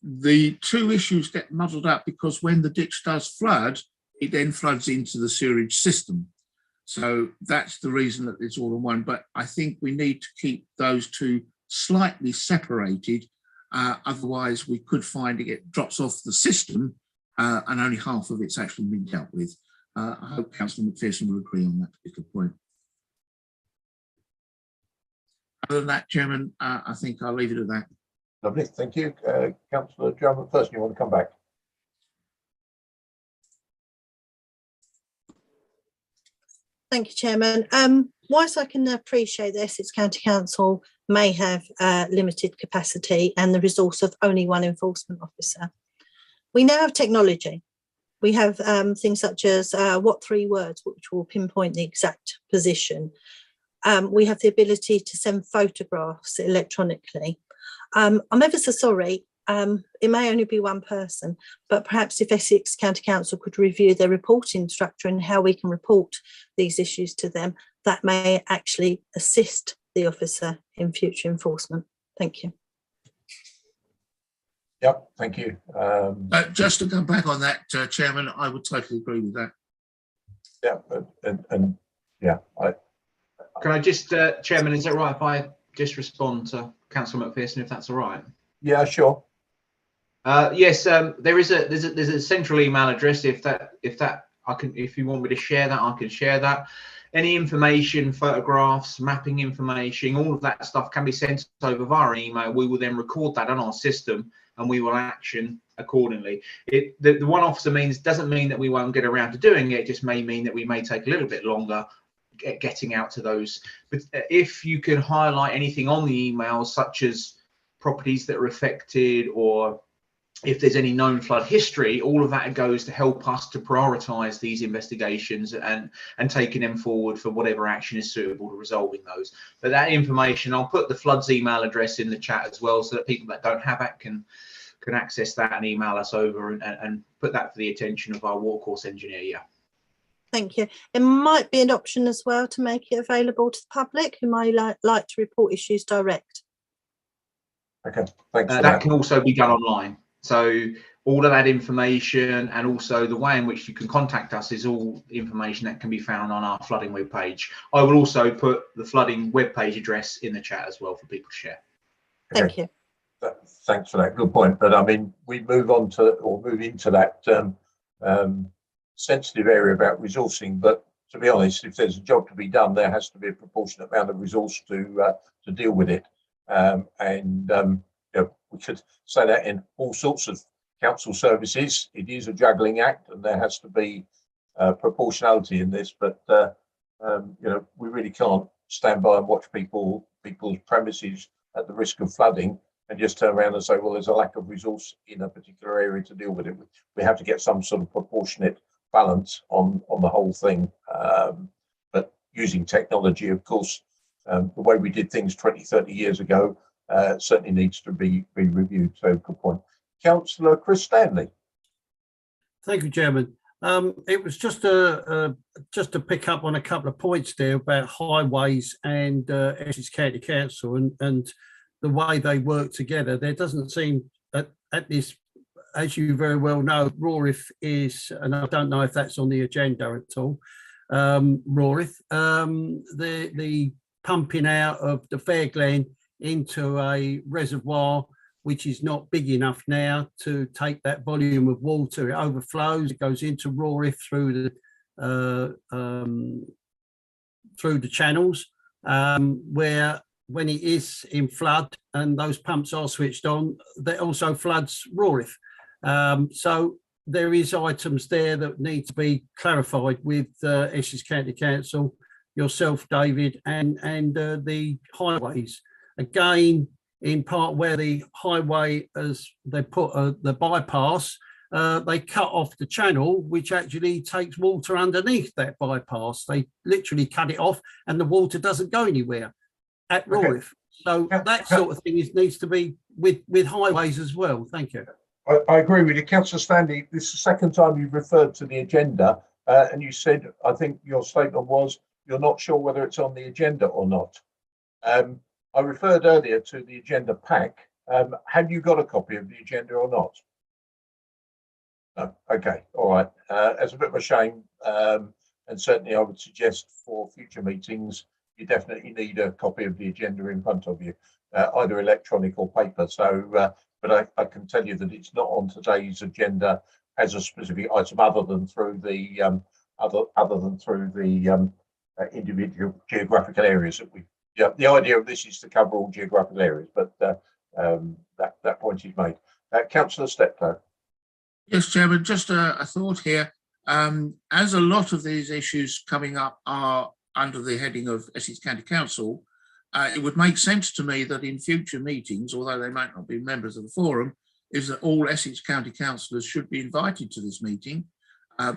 The two issues get muddled up because when the ditch does flood, it then floods into the sewerage system. So that's the reason that it's all in one. But I think we need to keep those two slightly separated. Otherwise, we could find it drops off the system and only half of it's actually been dealt with. I hope Councillor McPherson will agree on that particular point. Other than that, Chairman, I think I'll leave it at that. Lovely, thank you. Councillor John McPherson, you want to come back? Thank you, Chairman. Whilst I can appreciate the Essex County Council may have limited capacity and the resource of only one enforcement officer, we now have technology. We have things such as what 3 words, which will pinpoint the exact position. We have the ability to send photographs electronically. I'm ever so sorry, it may only be one person, but perhaps if Essex County Council could review their reporting structure and how we can report these issues to them, that may actually assist the officer in future enforcement. Thank you. Yep, thank you. Just to come back on that, Chairman, I would totally agree with that. Yeah, and yeah, Can I just, Chairman, is it right if I just respond to Councillor McPherson, if that's all right? Yeah, sure. Yes, there's a central email address. If you want me to share that, I can share that. Any information, photographs, mapping information, all of that stuff can be sent over via email. We will then record that on our system and we will action accordingly. The one officer doesn't mean that we won't get around to doing it. It just may mean that we may take a little bit longer getting out to those. But if you can highlight anything on the emails, such as properties that are affected, or if there's any known flood history, all of that goes to help us to prioritise these investigations and taking them forward for whatever action is suitable to resolving those. But that information, I'll put the floods email address in the chat as well, so that people that don't have it can access that and email us over and put that for the attention of our watercourse engineer. Yeah. Thank you. It might be an option as well to make it available to the public who may like to report issues direct. Okay, thanks. That can also be done online. So all of that information and also the way in which you can contact us is all information that can be found on our flooding webpage. I will also put the flooding webpage address in the chat as well for people to share. Thank you. Thanks for that. Good point. But I mean, we move into that sensitive area about resourcing. But to be honest, if there's a job to be done, there has to be a proportionate amount of resource to deal with it. We could say that in all sorts of council services. It is a juggling act, and there has to be proportionality in this. But we really can't stand by and watch people's premises at the risk of flooding and just turn around and say, well, there's a lack of resource in a particular area to deal with it. We have to get some sort of proportionate balance on the whole thing. But using technology, of course, the way we did things 20, 30 years ago certainly needs to be reviewed. So good point. Councillor Chris Stanley. Thank you, Chairman. It was just to pick up on a couple of points there about highways and Essex County Council and the way they work together. There doesn't seem at this, as you very well know, Rochford is, and I don't know if that's on the agenda at all, Rochford, the pumping out of the Fair Glen into a reservoir which is not big enough now to take that volume of water. It overflows, it goes into Rochford through the channels, where when it is in flood and those pumps are switched on, that also floods Rochford. So there is items there that need to be clarified with Essex County Council, yourself, David, and the highways. Again, in part where the highway, as they put the bypass, they cut off the channel, which actually takes water underneath that bypass. They literally cut it off and the water doesn't go anywhere at Rochford. Okay. So that sort of thing needs to be with highways as well. Thank you. I agree with you. Councillor Stanley, this is the second time you've referred to the agenda, and you said, I think your statement was, you're not sure whether it's on the agenda or not. I referred earlier to the agenda pack. Have you got a copy of the agenda or not? No. Okay. All right. It's a bit of a shame. And certainly I would suggest for future meetings, you definitely need a copy of the agenda in front of you, either electronic or paper. So, but I can tell you that it's not on today's agenda as a specific item other than through the individual geographical areas that we. Yeah, the idea of this is to cover all geographical areas, but that point is made. Councillor Steptoe. Yes, Chairman, just a thought here. As a lot of these issues coming up are under the heading of Essex County Council, it would make sense to me that in future meetings, although they might not be members of the forum, is that all Essex County councillors should be invited to this meeting,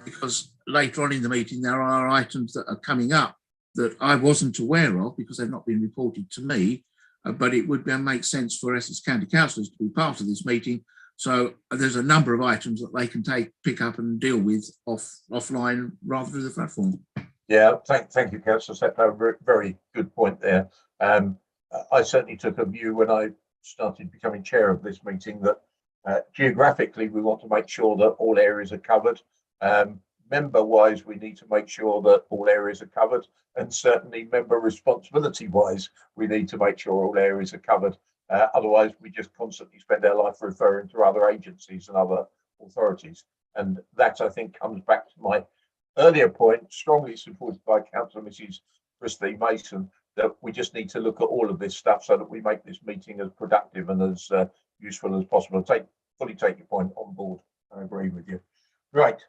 because later on in the meeting there are items that are coming up that I wasn't aware of because they've not been reported to me, but it would make sense for Essex County councillors to be part of this meeting. So there's a number of items that they can pick up and deal with offline rather than the platform. Yeah, thank you, Councillor Steptoe. Very good point there. I certainly took a view when I started becoming chair of this meeting that geographically we want to make sure that all areas are covered. Member-wise, we need to make sure that all areas are covered, and certainly member responsibility-wise, we need to make sure all areas are covered. Otherwise, we just constantly spend our life referring to other agencies and other authorities. And that, I think, comes back to my earlier point, strongly supported by Councillor Mrs. Christine Mason, that we just need to look at all of this stuff so that we make this meeting as productive and as useful as possible. Fully take your point on board. I agree with you. Right.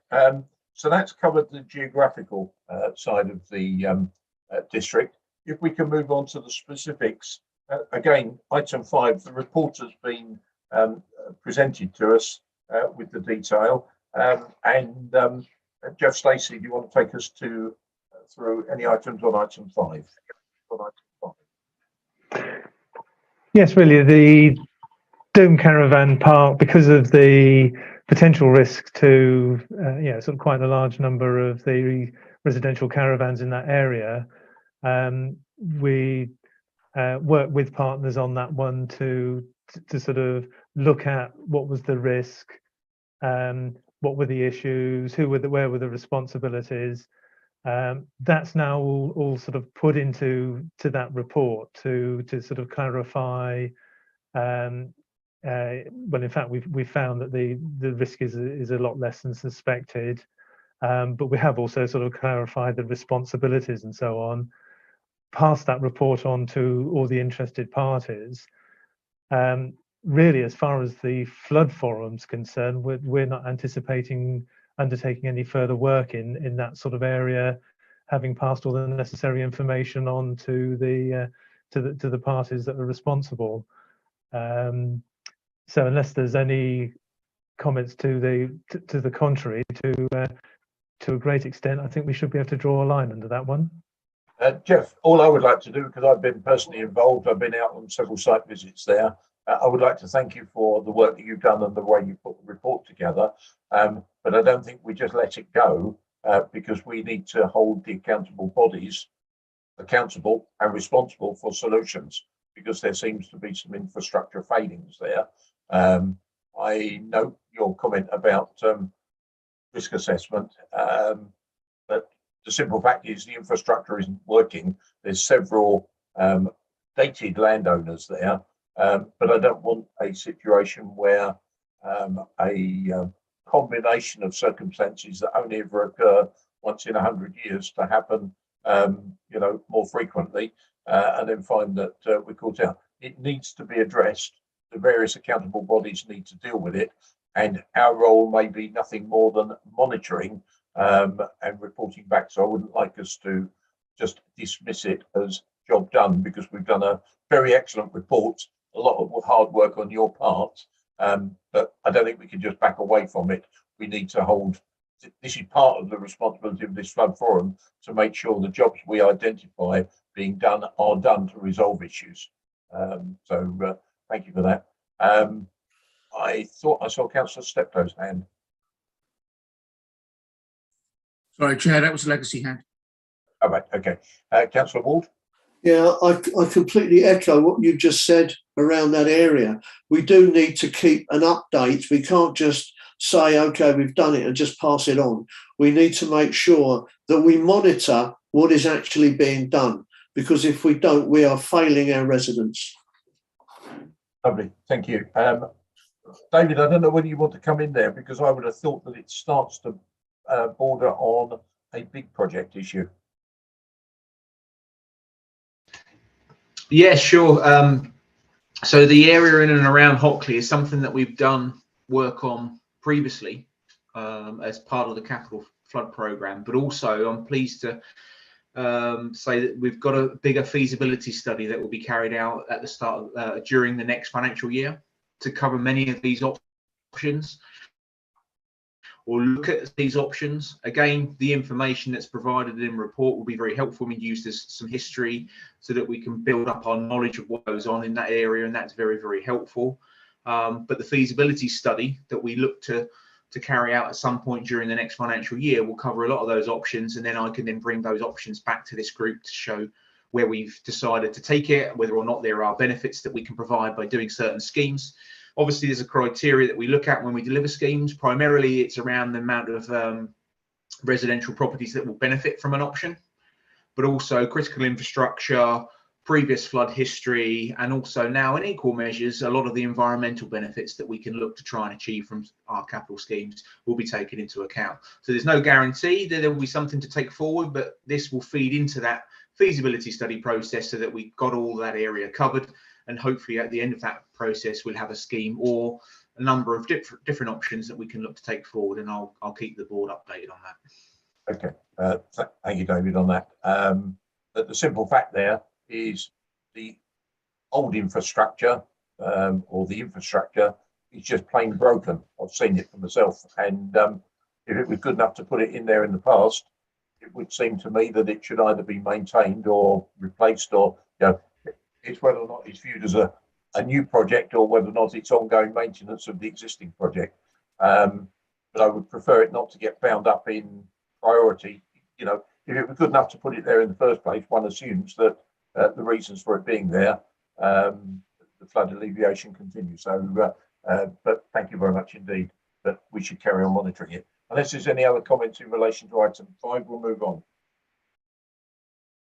So that's covered the geographical side of the district. If we can move on to the specifics, again, item 5, the report has been presented to us with the detail. Jeff Stacey, do you want to take us through any items on item 5? Yes, really, the Dome Caravan Park, because of the potential risk to sort of quite a large number of the residential caravans in that area, we worked with partners on that one to sort of look at what was the risk, what were the issues, where were the responsibilities. That's now all sort of put into that report to sort of clarify well, in fact, we've found that the risk is a lot less than suspected. But we have also sort of clarified the responsibilities and so on, passed that report on to all the interested parties. Really, as far as the flood forum's concerned, we're not anticipating undertaking any further work in that sort of area, having passed all the necessary information on to the parties that are responsible. So unless there's any comments to the contrary, to a great extent, I think we should be able to draw a line under that one. Jeff, all I would like to do, because I've been personally involved, I've been out on several site visits there. I would like to thank you for the work that you've done and the way you put the report together. But I don't think we just let it go because we need to hold the accountable bodies accountable and responsible for solutions, because there seems to be some infrastructure failings there. I note your comment about risk assessment, but the simple fact is the infrastructure isn't working. There's several dated landowners there, but I don't want a situation where a combination of circumstances that only ever occur once in 100 years to happen, more frequently, and then find that we're caught out. It needs to be addressed. The various accountable bodies need to deal with it, and our role may be nothing more than monitoring and reporting back. So I wouldn't like us to just dismiss it as job done, because we've done a very excellent report, a lot of hard work on your part, but I don't think we can just back away from it. We need to hold, this is part of the responsibility of this flood forum, to make sure the jobs we identify being done are done to resolve issues. So thank you for that. I thought I saw Councillor Steptoe's hand. Sorry, Chair, that was a legacy hand. All right, okay. Councillor Ward? Yeah, I completely echo what you just said around that area. We do need to keep an update. We can't just say, okay, we've done it and just pass it on. We need to make sure that we monitor what is actually being done, because if we don't, we are failing our residents. Lovely, thank you. David, I don't know whether you want to come in there, because I would have thought that it starts to border on a big project issue. Yeah, sure. So the area in and around Hockley is something that we've done work on previously as part of the capital flood programme, but also I'm pleased to say that we've got a bigger feasibility study that will be carried out at the start during the next financial year to cover many of these options, or look at these options. Again, the information that's provided in the report will be very helpful and used as some history so that we can build up our knowledge of what goes on in that area, and that's very, very helpful. But the feasibility study that we look to carry out at some point during the next financial year will cover a lot of those options, and then I can then bring those options back to this group to show where we've decided to take it, whether or not there are benefits that we can provide by doing certain schemes. Obviously, there's a criteria that we look at when we deliver schemes. Primarily, it's around the amount of residential properties that will benefit from an option, but also critical infrastructure, previous flood history, and also now in equal measures, a lot of the environmental benefits that we can look to try and achieve from our capital schemes will be taken into account. So there's no guarantee that there will be something to take forward, but this will feed into that feasibility study process so that we've got all that area covered. And hopefully at the end of that process, we'll have a scheme or a number of different options that we can look to take forward, and I'll keep the board updated on that. Okay, thank you, David, on that. But the simple fact there is the old infrastructure or the infrastructure is just plain broken. I've seen it for myself, and if it was good enough to put it in there in the past, it would seem to me that it should either be maintained or replaced, or it's whether or not it's viewed as a new project or whether or not it's ongoing maintenance of the existing project. But I would prefer it not to get bound up in priority. If it was good enough to put it there in the first place, one assumes that the reasons for it being there, the flood alleviation continues. So, but thank you very much indeed. But we should carry on monitoring it. Unless there's any other comments in relation to item 5, we'll move on.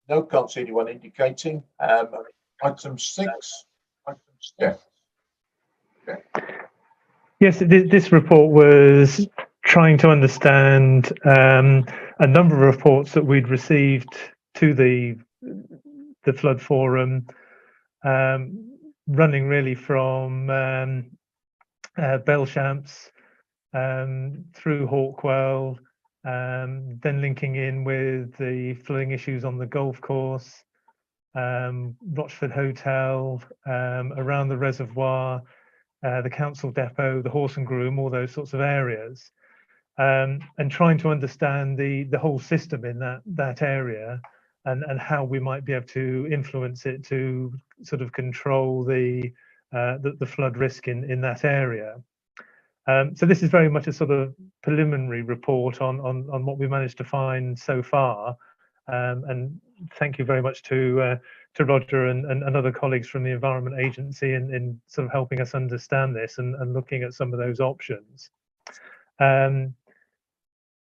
No, can't see anyone indicating. Item 6. Yeah. Yes, this report was trying to understand a number of reports that we'd received to the flood forum, running really from Belchamps through Hawkwell, then linking in with the flooding issues on the golf course, Rochford Hotel, around the reservoir, the council depot, the horse and groom, all those sorts of areas, and trying to understand the whole system in that area, and how we might be able to influence it to sort of control the flood risk in that area. So this is very much a sort of preliminary report on what we managed to find so far, and thank you very much to Roger and other colleagues from the Environment Agency in sort of helping us understand this and looking at some of those options. I'm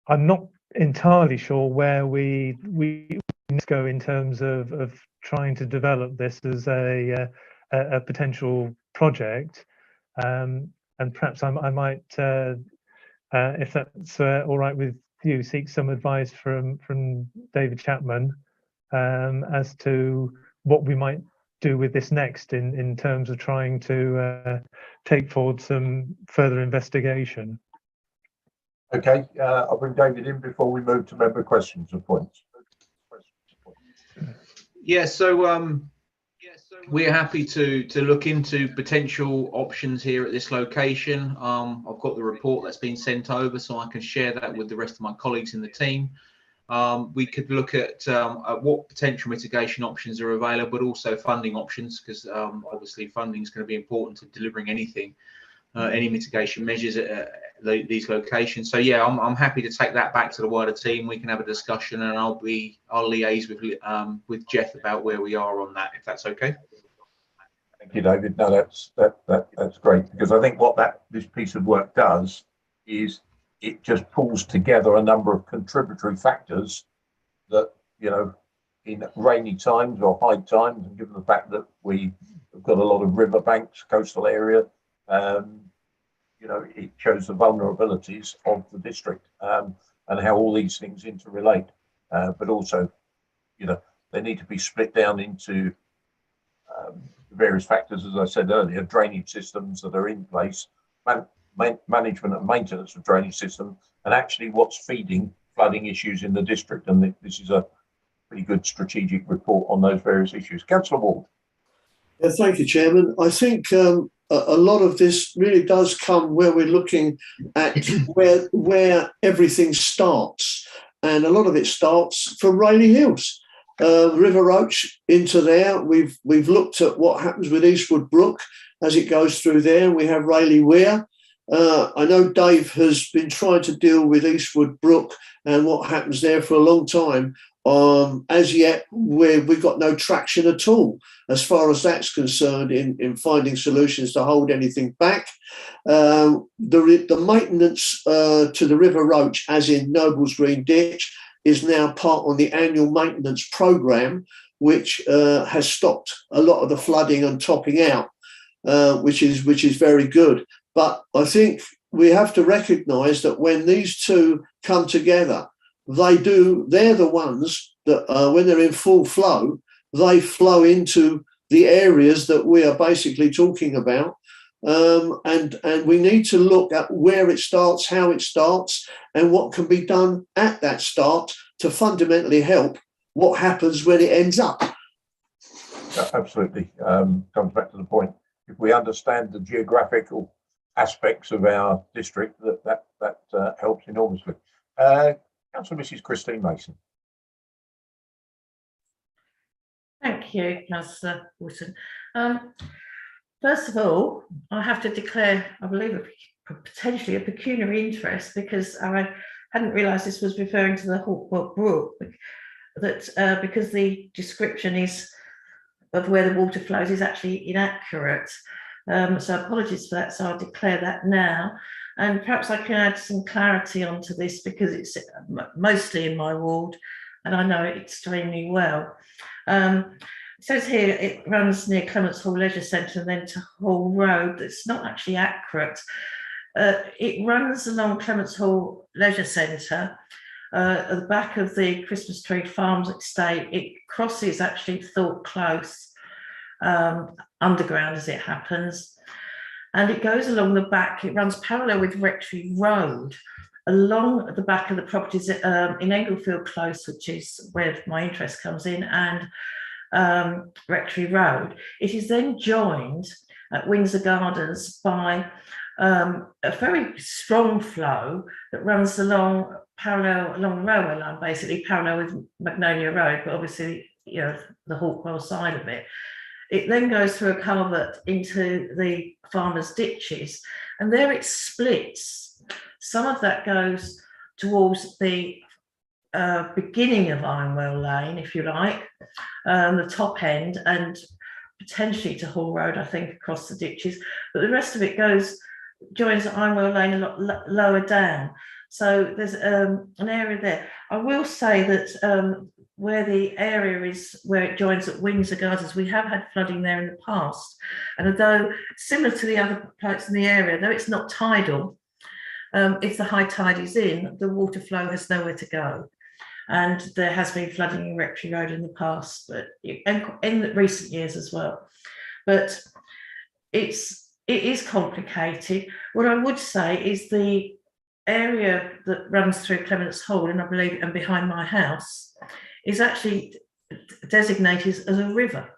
not entirely sure where we need to go in terms of trying to develop this as a potential project, and perhaps I might, if that's all right with you, seek some advice from David Chapman as to what we might do with this next in terms of trying to take forward some further investigation. Okay, I'll bring David in before we move to member questions and points. Yeah, so we're happy to look into potential options here at this location. I've got the report that's been sent over, so I can share that with the rest of my colleagues in the team. We could look at what potential mitigation options are available, but also funding options, because obviously funding is going to be important to delivering anything, any mitigation measures at these locations. So yeah, I'm happy to take that back to the wider team. We can have a discussion, and I'll liaise with Jeff about where we are on that, if that's okay. Thank you, David. No, that's great, because I think what this piece of work does is it just pulls together a number of contributory factors that, you know, in rainy times or high times, and given the fact that we've got a lot of riverbanks, coastal area, you know, it shows the vulnerabilities of the district, and how all these things interrelate. But also, you know, they need to be split down into various factors, as I said earlier, drainage systems that are in place, management and maintenance of drainage systems, and actually what's feeding flooding issues in the district. And this is a pretty good strategic report on those various issues. Councillor Ward. Yeah, thank you, Chairman. I think a lot of this really does come where we're looking at where everything starts, and a lot of it starts from Railay Hills, River Roach into there. We've looked at what happens with Eastwood Brook as it goes through there. We have Railay Weir. I know Dave has been trying to deal with Eastwood Brook and what happens there for a long time. As yet, we've got no traction at all as far as that's concerned in finding solutions to hold anything back. The maintenance to the River Roach, as in Nobles Green Ditch, is now part on the annual maintenance programme, which has stopped a lot of the flooding and topping out, which is very good. But I think we have to recognise that when these two come together, they're the ones that when they're in full flow, they flow into the areas that we are basically talking about. And we need to look at where it starts, how it starts, and what can be done at that start to fundamentally help what happens when it ends up. Yeah, absolutely. Comes back to the point. If we understand the geographical aspects of our district, that helps enormously. Councillor Mrs. Christine Mason. Thank you, Councillor Wilson. First of all, I have to declare, I believe, potentially a pecuniary interest, because I hadn't realised this was referring to the Hawkwell Brook, that because the description of where the water flows is actually inaccurate. So apologies for that. So I'll declare that now. And perhaps I can add some clarity onto this, because it's mostly in my ward and I know it extremely well. It says here it runs near Clements Hall Leisure Centre and then to Hall Road. It's not actually accurate. It runs along Clements Hall Leisure Centre at the back of the Christmas Tree Farms estate. It crosses actually Thorpe Close underground as it happens. And it goes along the back, it runs parallel with Rectory Road, along the back of the properties in Englefield Close, which is where my interest comes in, and Rectory Road. It is then joined at Windsor Gardens by a very strong flow that runs along the railway line, basically parallel with Magnolia Road, but obviously, you know, the Hawkwell side of it. It then goes through a culvert into the farmers' ditches, and there it splits. Some of that goes towards the beginning of Ironwell Lane, if you like, the top end, and potentially to Hall Road, I think, across the ditches. But the rest of it joins Ironwell Lane a lot lower down. So there's an area there. I will say that where the area is, where it joins at Windsor Gardens, we have had flooding there in the past. And although similar to the other parts in the area, though it's not tidal, if the high tide is in, the water flow has nowhere to go. And there has been flooding in Rectory Road in the past, but in recent years as well. But it is complicated. What I would say is the area that runs through Clements Hall, and I believe, and behind my house, is actually designated as a river,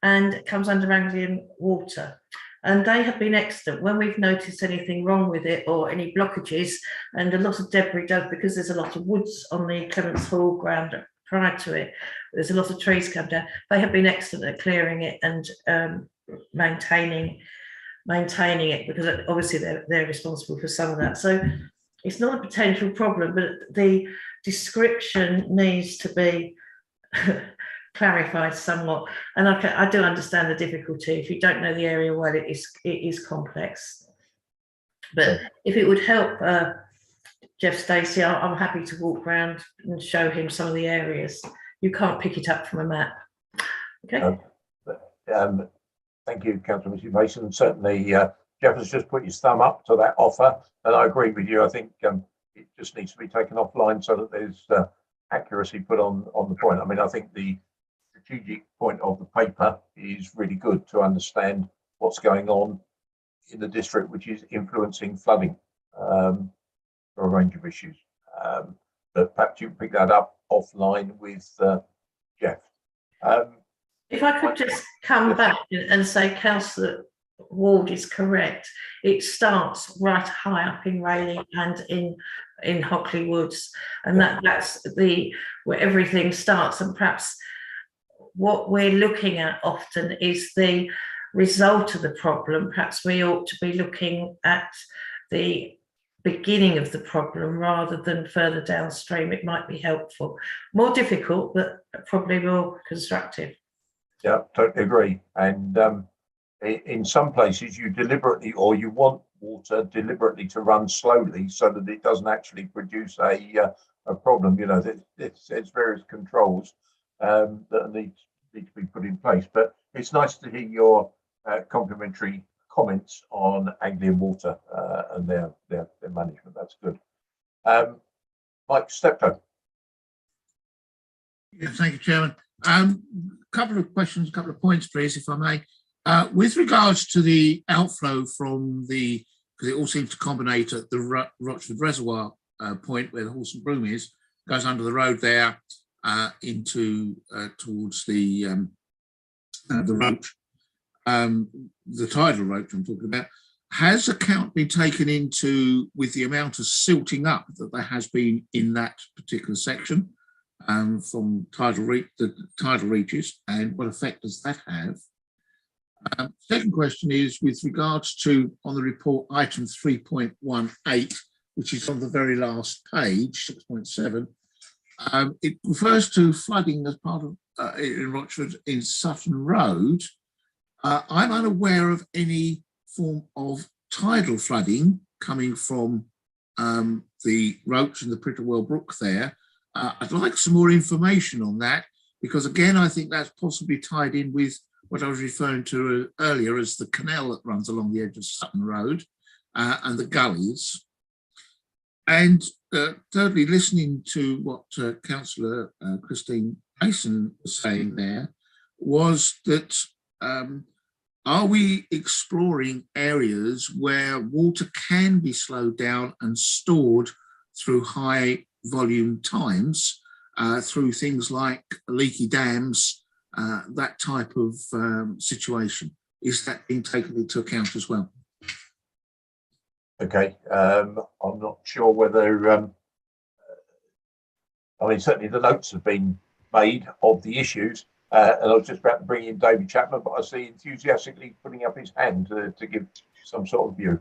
and it comes under Anglian water. And they have been excellent when we've noticed anything wrong with it or any blockages, and a lot of debris does, because there's a lot of woods on the Clements Hall ground prior to it. There's a lot of trees come down. They have been excellent at clearing it and maintaining it, because obviously they're responsible for some of that. So it's not a potential problem, but the description needs to be clarified somewhat. And I do understand the difficulty. If you don't know the area well, it is complex. But if it would help Jeff Stacey, I'm happy to walk around and show him some of the areas. You can't pick it up from a map. Okay. Thank you, Councillor Mason. Certainly, Jeff has just put his thumb up to that offer, and I agree with you. I think it just needs to be taken offline so that there's accuracy put on the point. I mean, I think the strategic point of the paper is really good to understand what's going on in the district, which is influencing flooding for a range of issues. But perhaps you can pick that up offline with Jeff. If I could just come back and say, Councillor Ward is correct. It starts right high up in Rayleigh and in Hockley Woods, and that's where everything starts. And perhaps what we're looking at often is the result of the problem. Perhaps we ought to be looking at the beginning of the problem rather than further downstream. It might be helpful. More difficult, but probably more constructive. Yeah, totally agree. And in some places, you deliberately, or you want water deliberately to run slowly so that it doesn't actually produce a problem. You know, there's various controls that need to be put in place. But it's nice to hear your complimentary comments on Anglian Water and their management. That's good. Mike Steptoe. Yeah, thank you, Chairman. Couple of questions, couple of points, please, if I may. With regards to the outflow from because it all seems to combine at the Rochford Reservoir point where the Horse and Broom is, goes under the road there into towards the roach, the tidal roach I'm talking about. Has account been taken into with the amount of silting up that there has been in that particular section? From the tidal reaches, and what effect does that have? Second question is with regards to, on the report, item 3.18, which is on the very last page, 6.7. It refers to flooding as part of in Rochford in Sutton Road. I'm unaware of any form of tidal flooding coming from the Roach and the Pritterwell Brook there. I'd like some more information on that, because again, I think that's possibly tied in with what I was referring to earlier as the canal that runs along the edge of Sutton Road and the gullies. And thirdly, listening to what Councillor Christine Mason was saying there, was that are we exploring areas where water can be slowed down and stored through high volume times through things like leaky dams, that type of situation? Is that being taken into account as well? Okay, I'm not sure whether, I mean, certainly the notes have been made of the issues, and I was just about to bring in David Chapman, but I see enthusiastically putting up his hand to give some sort of view.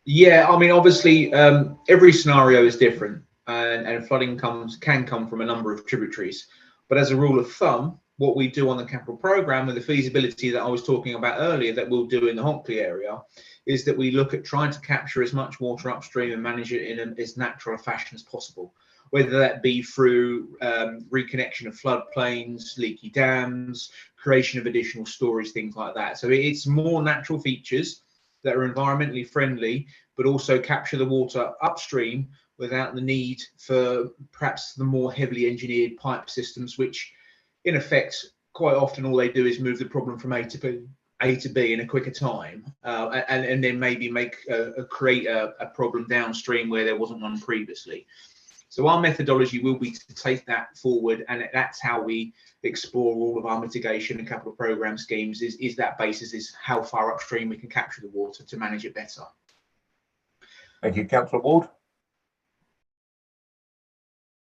Yeah, I mean, obviously, every scenario is different, and flooding can come from a number of tributaries. But as a rule of thumb, what we do on the capital programme with the feasibility that I was talking about earlier that we'll do in the Hockley area is that we look at trying to capture as much water upstream and manage it in as natural a fashion as possible, whether that be through reconnection of floodplains, leaky dams, creation of additional storage, things like that. So it's more natural features that are environmentally friendly, but also capture the water upstream without the need for perhaps the more heavily engineered pipe systems, which in effect, quite often all they do is move the problem from A to B in a quicker time, and then maybe create a problem downstream where there wasn't one previously. So our methodology will be to take that forward, and that's how we explore all of our mitigation and capital programme schemes, is that basis, is how far upstream we can capture the water to manage it better. Thank you. Councillor Ward.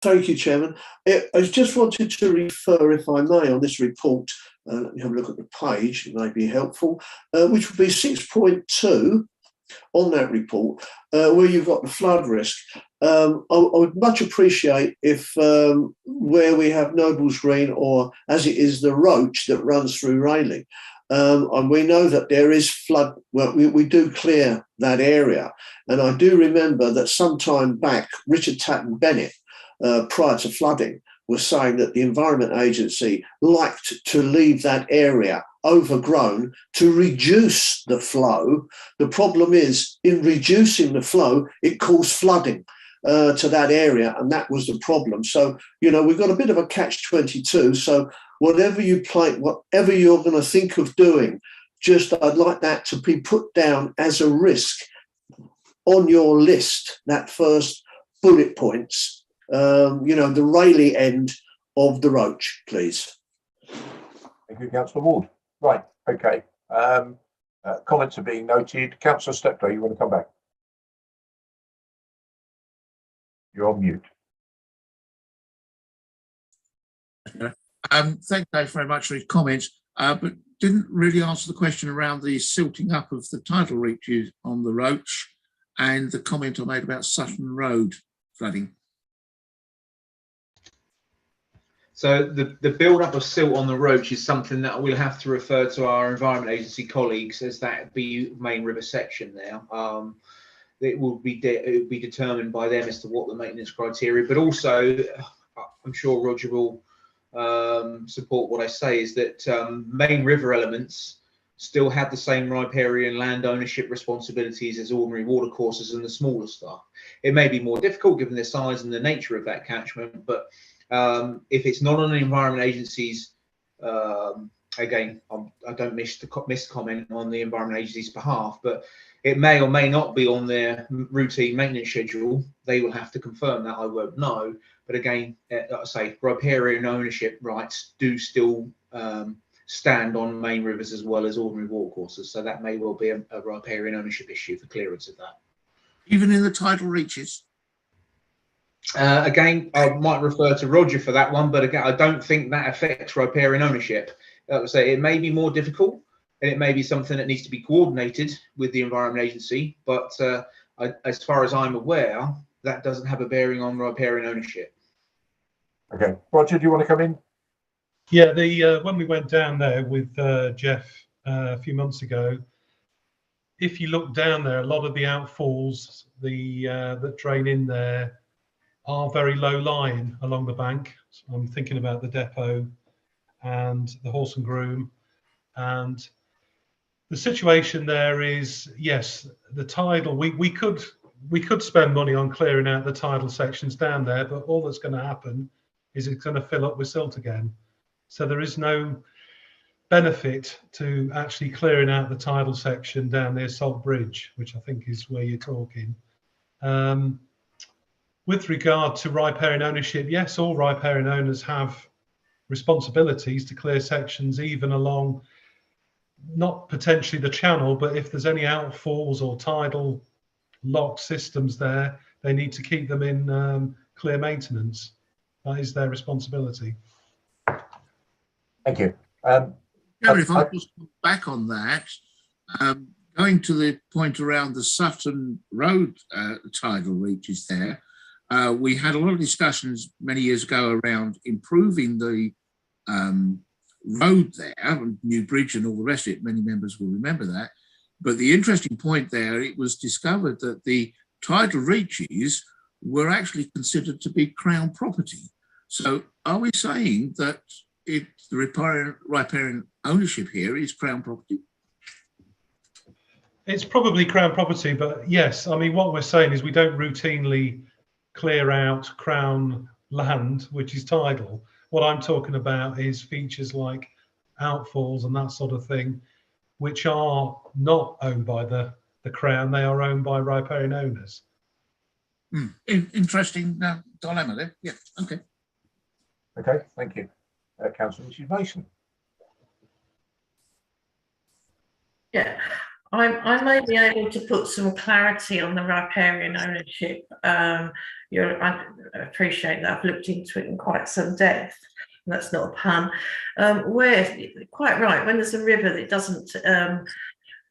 Thank you, Chairman. I just wanted to refer, if I may, on this report, let me have a look at the page, it may be helpful, which would be 6.2 on that report, where you've got the flood risk. I would much appreciate if where we have Nobles Green, or as it is the Roach that runs through Rayleigh, and we know that there is flood, well, we do clear that area. And I do remember that some time back, Richard Tatton Bennett, prior to flooding, was saying that the Environment Agency liked to leave that area overgrown to reduce the flow. The problem is, in reducing the flow, it caused flooding to that area, and that was the problem. So, you know, we've got a bit of a catch-22. So whatever you whatever you're going to think of doing, just I'd like that to be put down as a risk on your list, that first bullet points. You know, the Rayleigh end of the Roach, please. Thank you, Councillor Ward. Right, okay. Comments are being noted. Councillor Steptoe, you want to come back? You're on mute. Thank Dave very much for his comments, but didn't really answer the question around the silting up of the tidal reaches on the Roach and the comment I made about Sutton Road flooding. So the build-up of silt on the Roach is something that we'll have to refer to our Environment Agency colleagues, as that be main river section there. It will be determined by them as to what the maintenance criteria, but also I'm sure Roger will support what I say, is that main river elements still have the same riparian land ownership responsibilities as ordinary watercourses and the smaller stuff. It may be more difficult given the size and the nature of that catchment, but if it's not on the Environment Agency's, again, I don't miss comment on the Environment Agency's behalf, but it may or may not be on their routine maintenance schedule. They will have to confirm that. I won't know. But again, like I say, riparian ownership rights do still stand on main rivers as well as ordinary watercourses. So that may well be a riparian ownership issue for clearance of that. Even in the tidal reaches? Again, I might refer to Roger for that one, but again, I don't think that affects riparian ownership. Like I say, it may be more difficult, and it may be something that needs to be coordinated with the Environment Agency, but as far as I'm aware, that doesn't have a bearing on riparian ownership. Okay, Roger, do you want to come in? Yeah, when we went down there with Jeff a few months ago, if you look down there, a lot of the outfalls that drain in there are very low lying along the bank. So I'm thinking about the depot and the horse and groom. And the situation there is, yes, the tidal, we could spend money on clearing out the tidal sections down there, but all that's going to happen is it's going to fill up with silt again. So there is no benefit to actually clearing out the tidal section down near Salt Bridge, which I think is where you're talking. With regard to riparian ownership, yes, all riparian owners have responsibilities to clear sections even along, not potentially the channel, but if there's any outfalls or tidal lock systems there, they need to keep them in clear maintenance. That is their responsibility. Thank you. If I just come back on that, going to the point around the Sutton Road tidal reaches there, we had a lot of discussions many years ago around improving the road there, new bridge and all the rest of it. Many members will remember that. But the interesting point there, it was discovered that the tidal reaches were actually considered to be Crown property. So are we saying that the riparian ownership here is Crown property? It's probably Crown property, but yes, I mean, what we're saying is we don't routinely clear out Crown land, which is tidal. What I'm talking about is features like outfalls and that sort of thing, which are not owned by the Crown, they are owned by riparian owners. Interesting dilemma there. Yeah, okay. Okay, thank you. Councillor Mrs Mason. Yeah, I may be able to put some clarity on the riparian ownership. I appreciate that. I've looked into it in quite some depth. And that's not a pun. Where, quite right, when there's a river that doesn't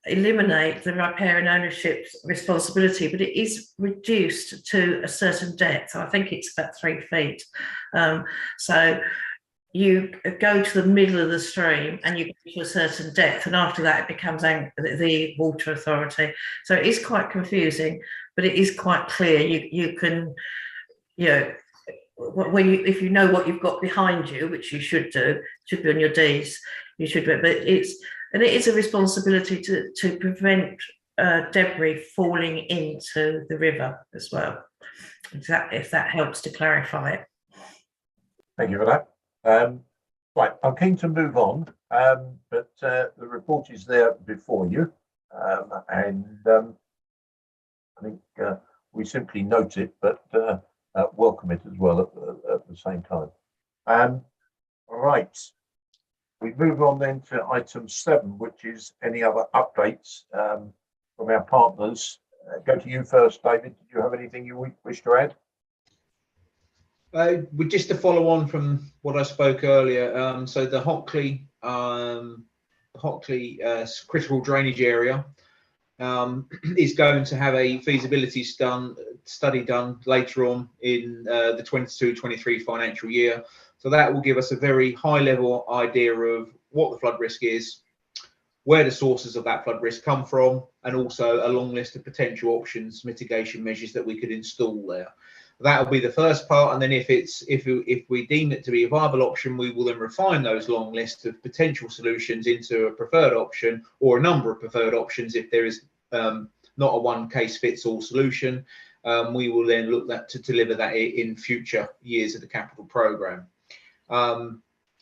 eliminate the riparian ownership responsibility, but it is reduced to a certain depth. I think it's about 3 feet. So you go to the middle of the stream and you go to a certain depth, and after that it becomes the water authority. So it is quite confusing, but it is quite clear. You can, you know, if you know what you've got behind you, which you should do, should be on your deeds, you should do it. But it is a responsibility to prevent debris falling into the river as well. If that helps to clarify it. Thank you for that. Right, I'm keen to move on, but the report is there before you, and I think we simply note it, but welcome it as well at the same time. All right, we move on then to item 7, which is any other updates from our partners. Go to you first, David. Did you have anything you wish to add? Just to follow on from what I spoke earlier, so the Hockley critical drainage area is going to have a feasibility study done later on in the 22-23 financial year. So that will give us a very high level idea of what the flood risk is, where the sources of that flood risk come from, and also a long list of potential options, mitigation measures that we could install there. That will be the first part, and then if we deem it to be a viable option, we will then refine those long lists of potential solutions into a preferred option or a number of preferred options. If there is not a one case fits all solution, we will then look to deliver that in future years of the capital programme.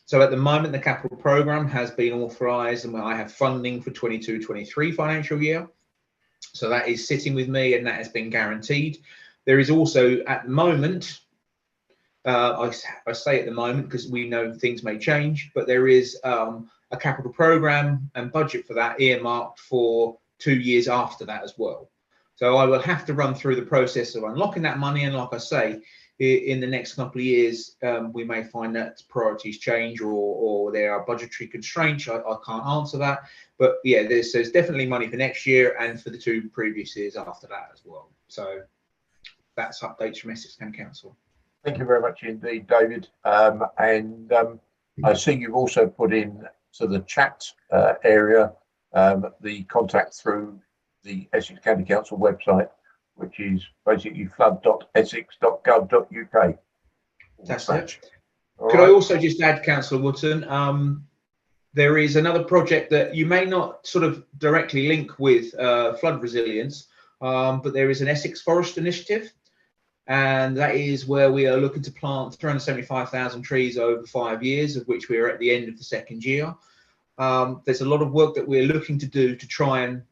So at the moment, the capital programme has been authorised, and I have funding for 22-23 financial year. So that is sitting with me, and that has been guaranteed. There is also, at the moment, I say at the moment because we know things may change, but there is a capital programme and budget for that earmarked for 2 years after that as well. So I will have to run through the process of unlocking that money, and like I say, in the next couple of years, we may find that priorities change or there are budgetary constraints. I can't answer that, but yeah, there's definitely money for next year and for the 2 previous years after that as well. So that's updates from Essex County Council. Thank you very much indeed, David. I see you've also put in to the chat area the contact through the Essex County Council website, which is basically flood.essex.gov.uk. That's it. Could I also just add, Councillor Wootton, there is another project that you may not sort of directly link with flood resilience, but there is an Essex Forest Initiative, and that is where we are looking to plant 375,000 trees over 5 years, of which we are at the end of the second year. There's a lot of work that we're looking to do to try and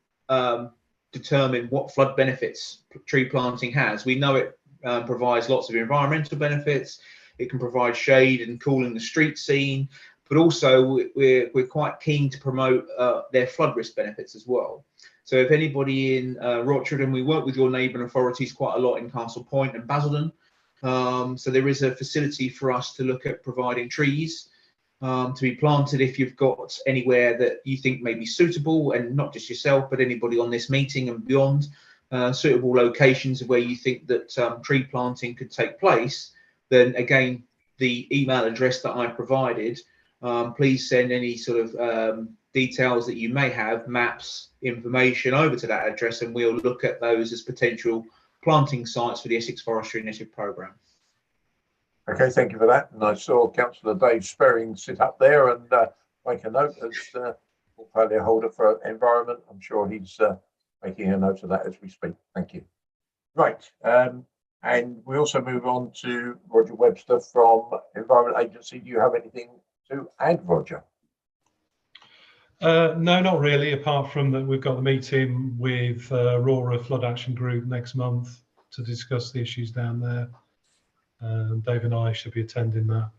determine what flood benefits tree planting has. We know it provides lots of environmental benefits. It can provide shade and cooling the street scene, but also we're quite keen to promote their flood risk benefits as well. So if anybody in Rochford, and we work with your neighbouring authorities quite a lot in Castle Point and Basildon, so there is a facility for us to look at providing trees to be planted if you've got anywhere that you think may be suitable, and not just yourself, but anybody on this meeting and beyond, suitable locations where you think that tree planting could take place, then again, the email address that I provided, please send any sort of details that you may have, maps, information over to that address, and we'll look at those as potential planting sites for the Essex Forestry Initiative programme. Okay, thank you for that. And I saw Councillor Dave Sperring sit up there and make a note as portfolio holder for environment. I'm sure he's making a note of that as we speak. Thank you. Right, and we also move on to Roger Webster from Environment Agency. Do you have anything to add, Roger? No, not really, apart from that we've got the meeting with Aurora Flood Action Group next month to discuss the issues down there. Dave and I should be attending that.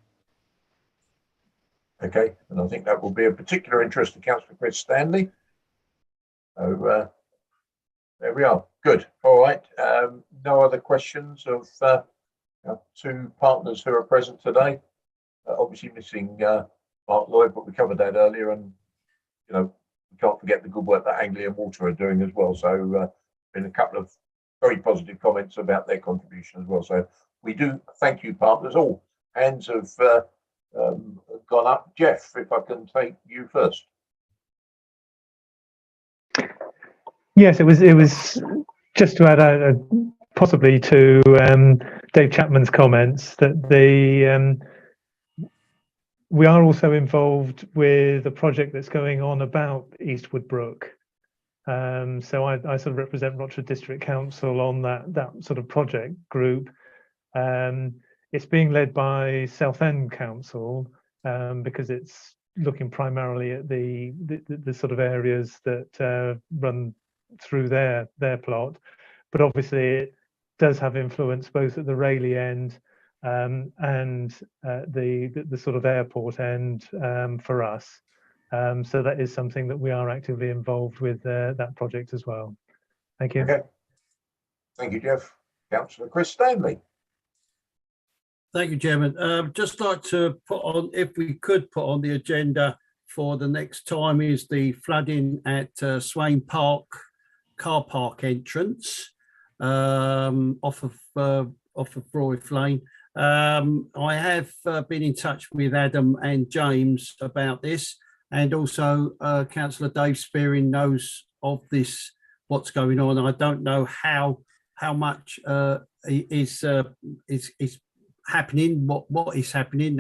Okay, and I think that will be of particular interest to Councillor Chris Stanley. So there we are. Good. All right. No other questions of two partners who are present today. Obviously missing Mark Lloyd, but we covered that earlier, and you know, we can't forget the good work that Anglian Water are doing as well. So been a couple of very positive comments about their contribution as well. So we do thank you, partners. All hands have gone up. Jeff, if I can take you first. Yes, it was just to add possibly to Dave Chapman's comments that we are also involved with a project that's going on about Eastwood Brook. So I sort of represent Rochford District Council on that sort of project group. It's being led by Southend Council because it's looking primarily at the sort of areas that run through their plot, but obviously it does have influence both at the Rayleigh end and the sort of airport end for us. So that is something that we are actively involved with that project as well. Thank you. Okay. Thank you, Jeff. Councillor Chris Stanley. Thank you, Chairman. Just like to put on, if we could put on the agenda for the next time, is the flooding at Swain Park car park entrance off of Broad Lane. I have been in touch with Adam and James about this, and also Councillor Dave Spearing knows of this, what's going on. I don't know how much is happening, what is happening.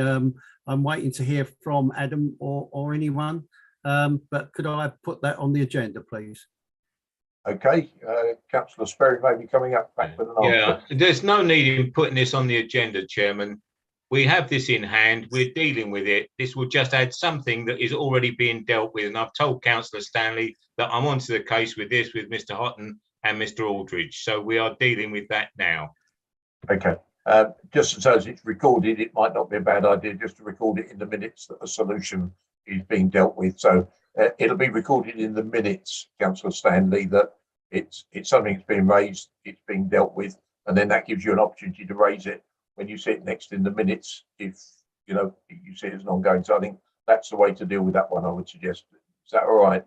I'm waiting to hear from Adam or anyone, but could I put that on the agenda, please? Okay, Councillor Sperry may be coming up back with an answer. Yeah, there's no need in putting this on the agenda, Chairman. We have this in hand. We're dealing with it. This will just add something that is already being dealt with. And I've told Councillor Stanley that I'm onto the case with this with Mr. Houghton and Mr. Aldridge. So we are dealing with that now. Okay. Just as it's recorded, it might not be a bad idea just to record it in the minutes that a solution is being dealt with. So it'll be recorded in the minutes, Councillor Stanley, that it's something that's being raised, it's being dealt with, and then that gives you an opportunity to raise it when you see it next in the minutes, if you know you see it as an ongoing. So I think that's the way to deal with that one, I would suggest. Is that all right?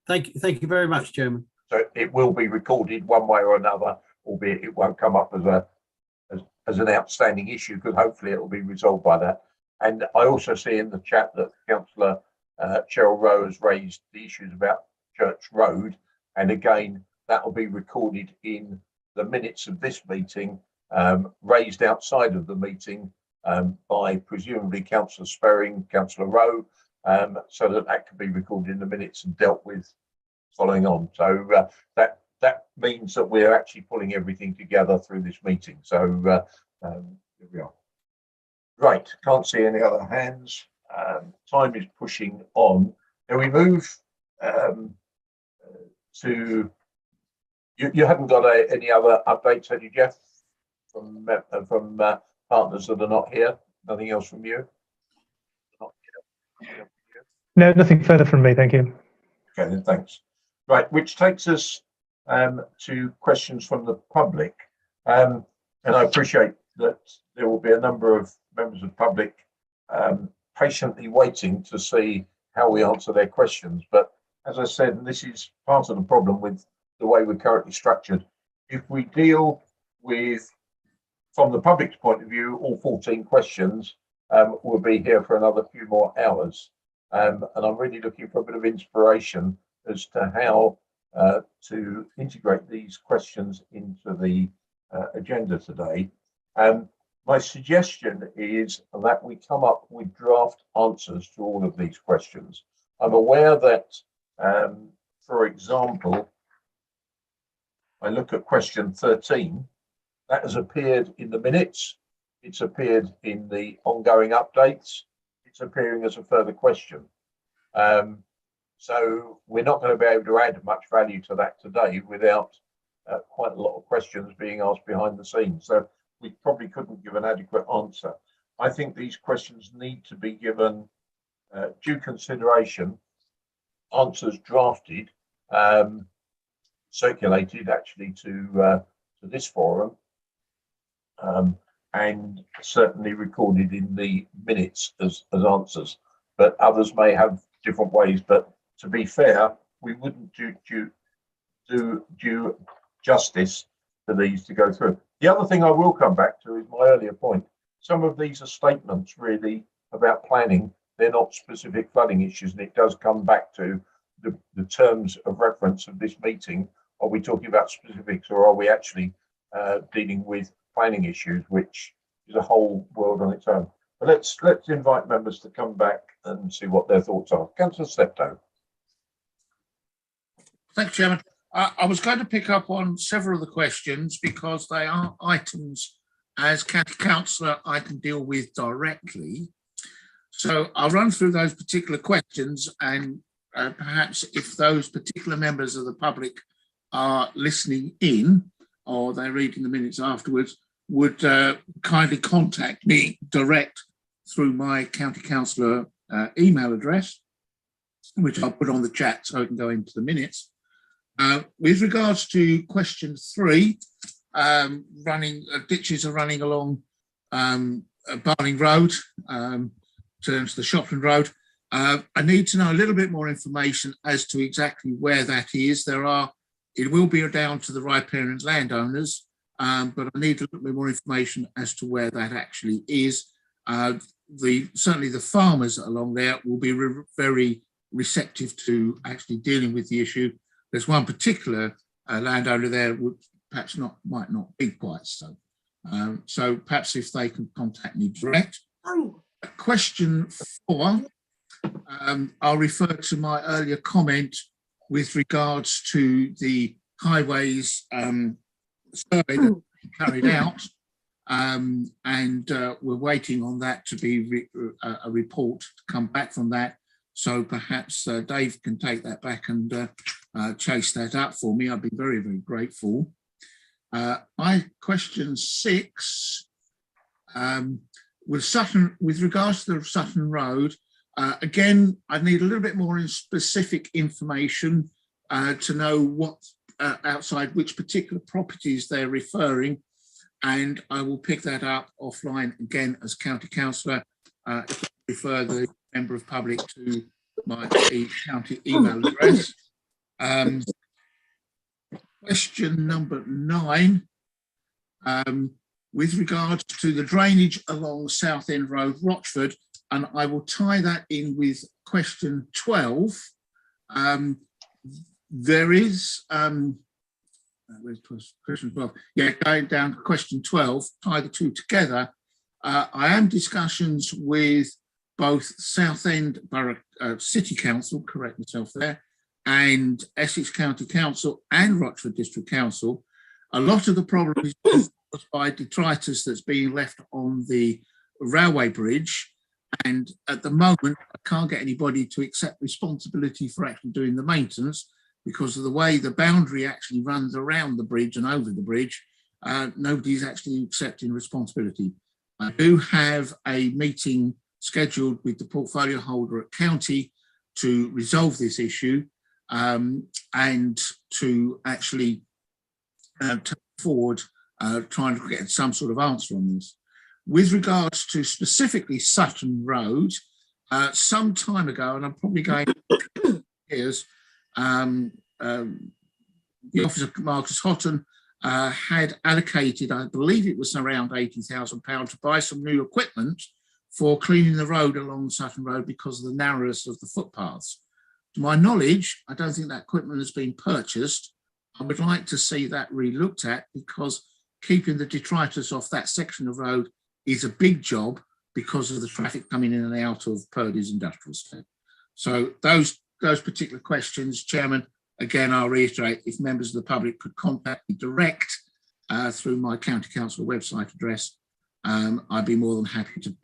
Thank you very much, Chairman. So it will be recorded one way or another, albeit it won't come up as an outstanding issue, because hopefully it will be resolved by that. And I also see in the chat that Councillor Cheryl Rowe has raised the issues about Church Road, and again that will be recorded in the minutes of this meeting, raised outside of the meeting, by presumably Councillor Sperring, Councillor Rowe, so that can be recorded in the minutes and dealt with following on. So that means that we're actually pulling everything together through this meeting. So here we are. Right, can't see any other hands. Time is pushing on. Now we move to. You haven't got any other updates, have you, Jeff? From partners that are not here. Nothing else from you. Not here. No, nothing further from me. Thank you. Okay, then thanks. Right, which takes us to questions from the public, and I appreciate that there will be a number of members of the public patiently waiting to see how we answer their questions. But as I said, and this is part of the problem with the way we're currently structured, if we deal with, from the public's point of view, all 14 questions, we'll be here for another few more hours. And I'm really looking for a bit of inspiration as to how to integrate these questions into the agenda today. My suggestion is that we come up with draft answers to all of these questions. I'm aware that, for example, I look at question 13, that has appeared in the minutes, it's appeared in the ongoing updates, it's appearing as a further question. So we're not going to be able to add much value to that today without quite a lot of questions being asked behind the scenes. So we probably couldn't give an adequate answer. I think these questions need to be given due consideration, answers drafted, circulated actually to this forum, and certainly recorded in the minutes as answers. But others may have different ways. But to be fair, we wouldn't do due justice to these to go through. The other thing I will come back to is my earlier point. Some of these are statements really about planning. They're not specific flooding issues, and it does come back to the terms of reference of this meeting. Are we talking about specifics, or are we actually dealing with planning issues, which is a whole world on its own? But let's invite members to come back and see what their thoughts are. Councillor Steptoe. Thanks, Chairman. I was going to pick up on several of the questions because they are items as county councillor I can deal with directly. So I'll run through those particular questions, and perhaps if those particular members of the public are listening in or they're reading the minutes afterwards, would kindly contact me direct through my county councillor email address, which I'll put on the chat so I can go into the minutes. With regards to question 3, ditches are running along Barling Road, turns to the Shopland Road. I need to know a little bit more information as to exactly where that is. It will be down to the riparian landowners, but I need a little bit more information as to where that actually is. Certainly the farmers along there will be very receptive to actually dealing with the issue. There's one particular landowner there which perhaps might not be quite so. So perhaps if they can contact me direct. Question 4, I'll refer to my earlier comment with regards to the highways survey that carried out, and we're waiting on that to be a report to come back from that. So perhaps Dave can take that back and chase that up for me. I'd be very, very grateful. Question 6, with regards to the Sutton Road, again, I need a little bit more specific information to know what outside which particular properties they're referring, and I will pick that up offline again as county councillor if I refer the member of public to my county email address. Question number 9, with regards to the drainage along Southend Road, Rochford, and I will tie that in with question 12. There is, where's question 12? Yeah, going down to question 12, tie the two together. I am discussions with both Southend Borough City Council, correct myself there, and Essex County Council and Rochford District Council. A lot of the problem is caused by detritus that's being left on the railway bridge. And at the moment, I can't get anybody to accept responsibility for actually doing the maintenance because of the way the boundary actually runs around the bridge and over the bridge. Nobody's actually accepting responsibility. I do have a meeting scheduled with the portfolio holder at county to resolve this issue and to actually take forward trying to get some sort of answer on this. With regards to specifically Sutton Road, some time ago, and I'm probably going years, the officer Marcus Houghton had allocated, I believe it was around £80,000 to buy some new equipment for cleaning the road along Sutton Road because of the narrowness of the footpaths. To my knowledge, I don't think that equipment has been purchased. I would like to see that re-looked at because keeping the detritus off that section of road is a big job because of the traffic coming in and out of Purdy's industrial estate. So those particular questions, Chairman, again, I'll reiterate, if members of the public could contact me direct through my county council website address, I'd be more than happy to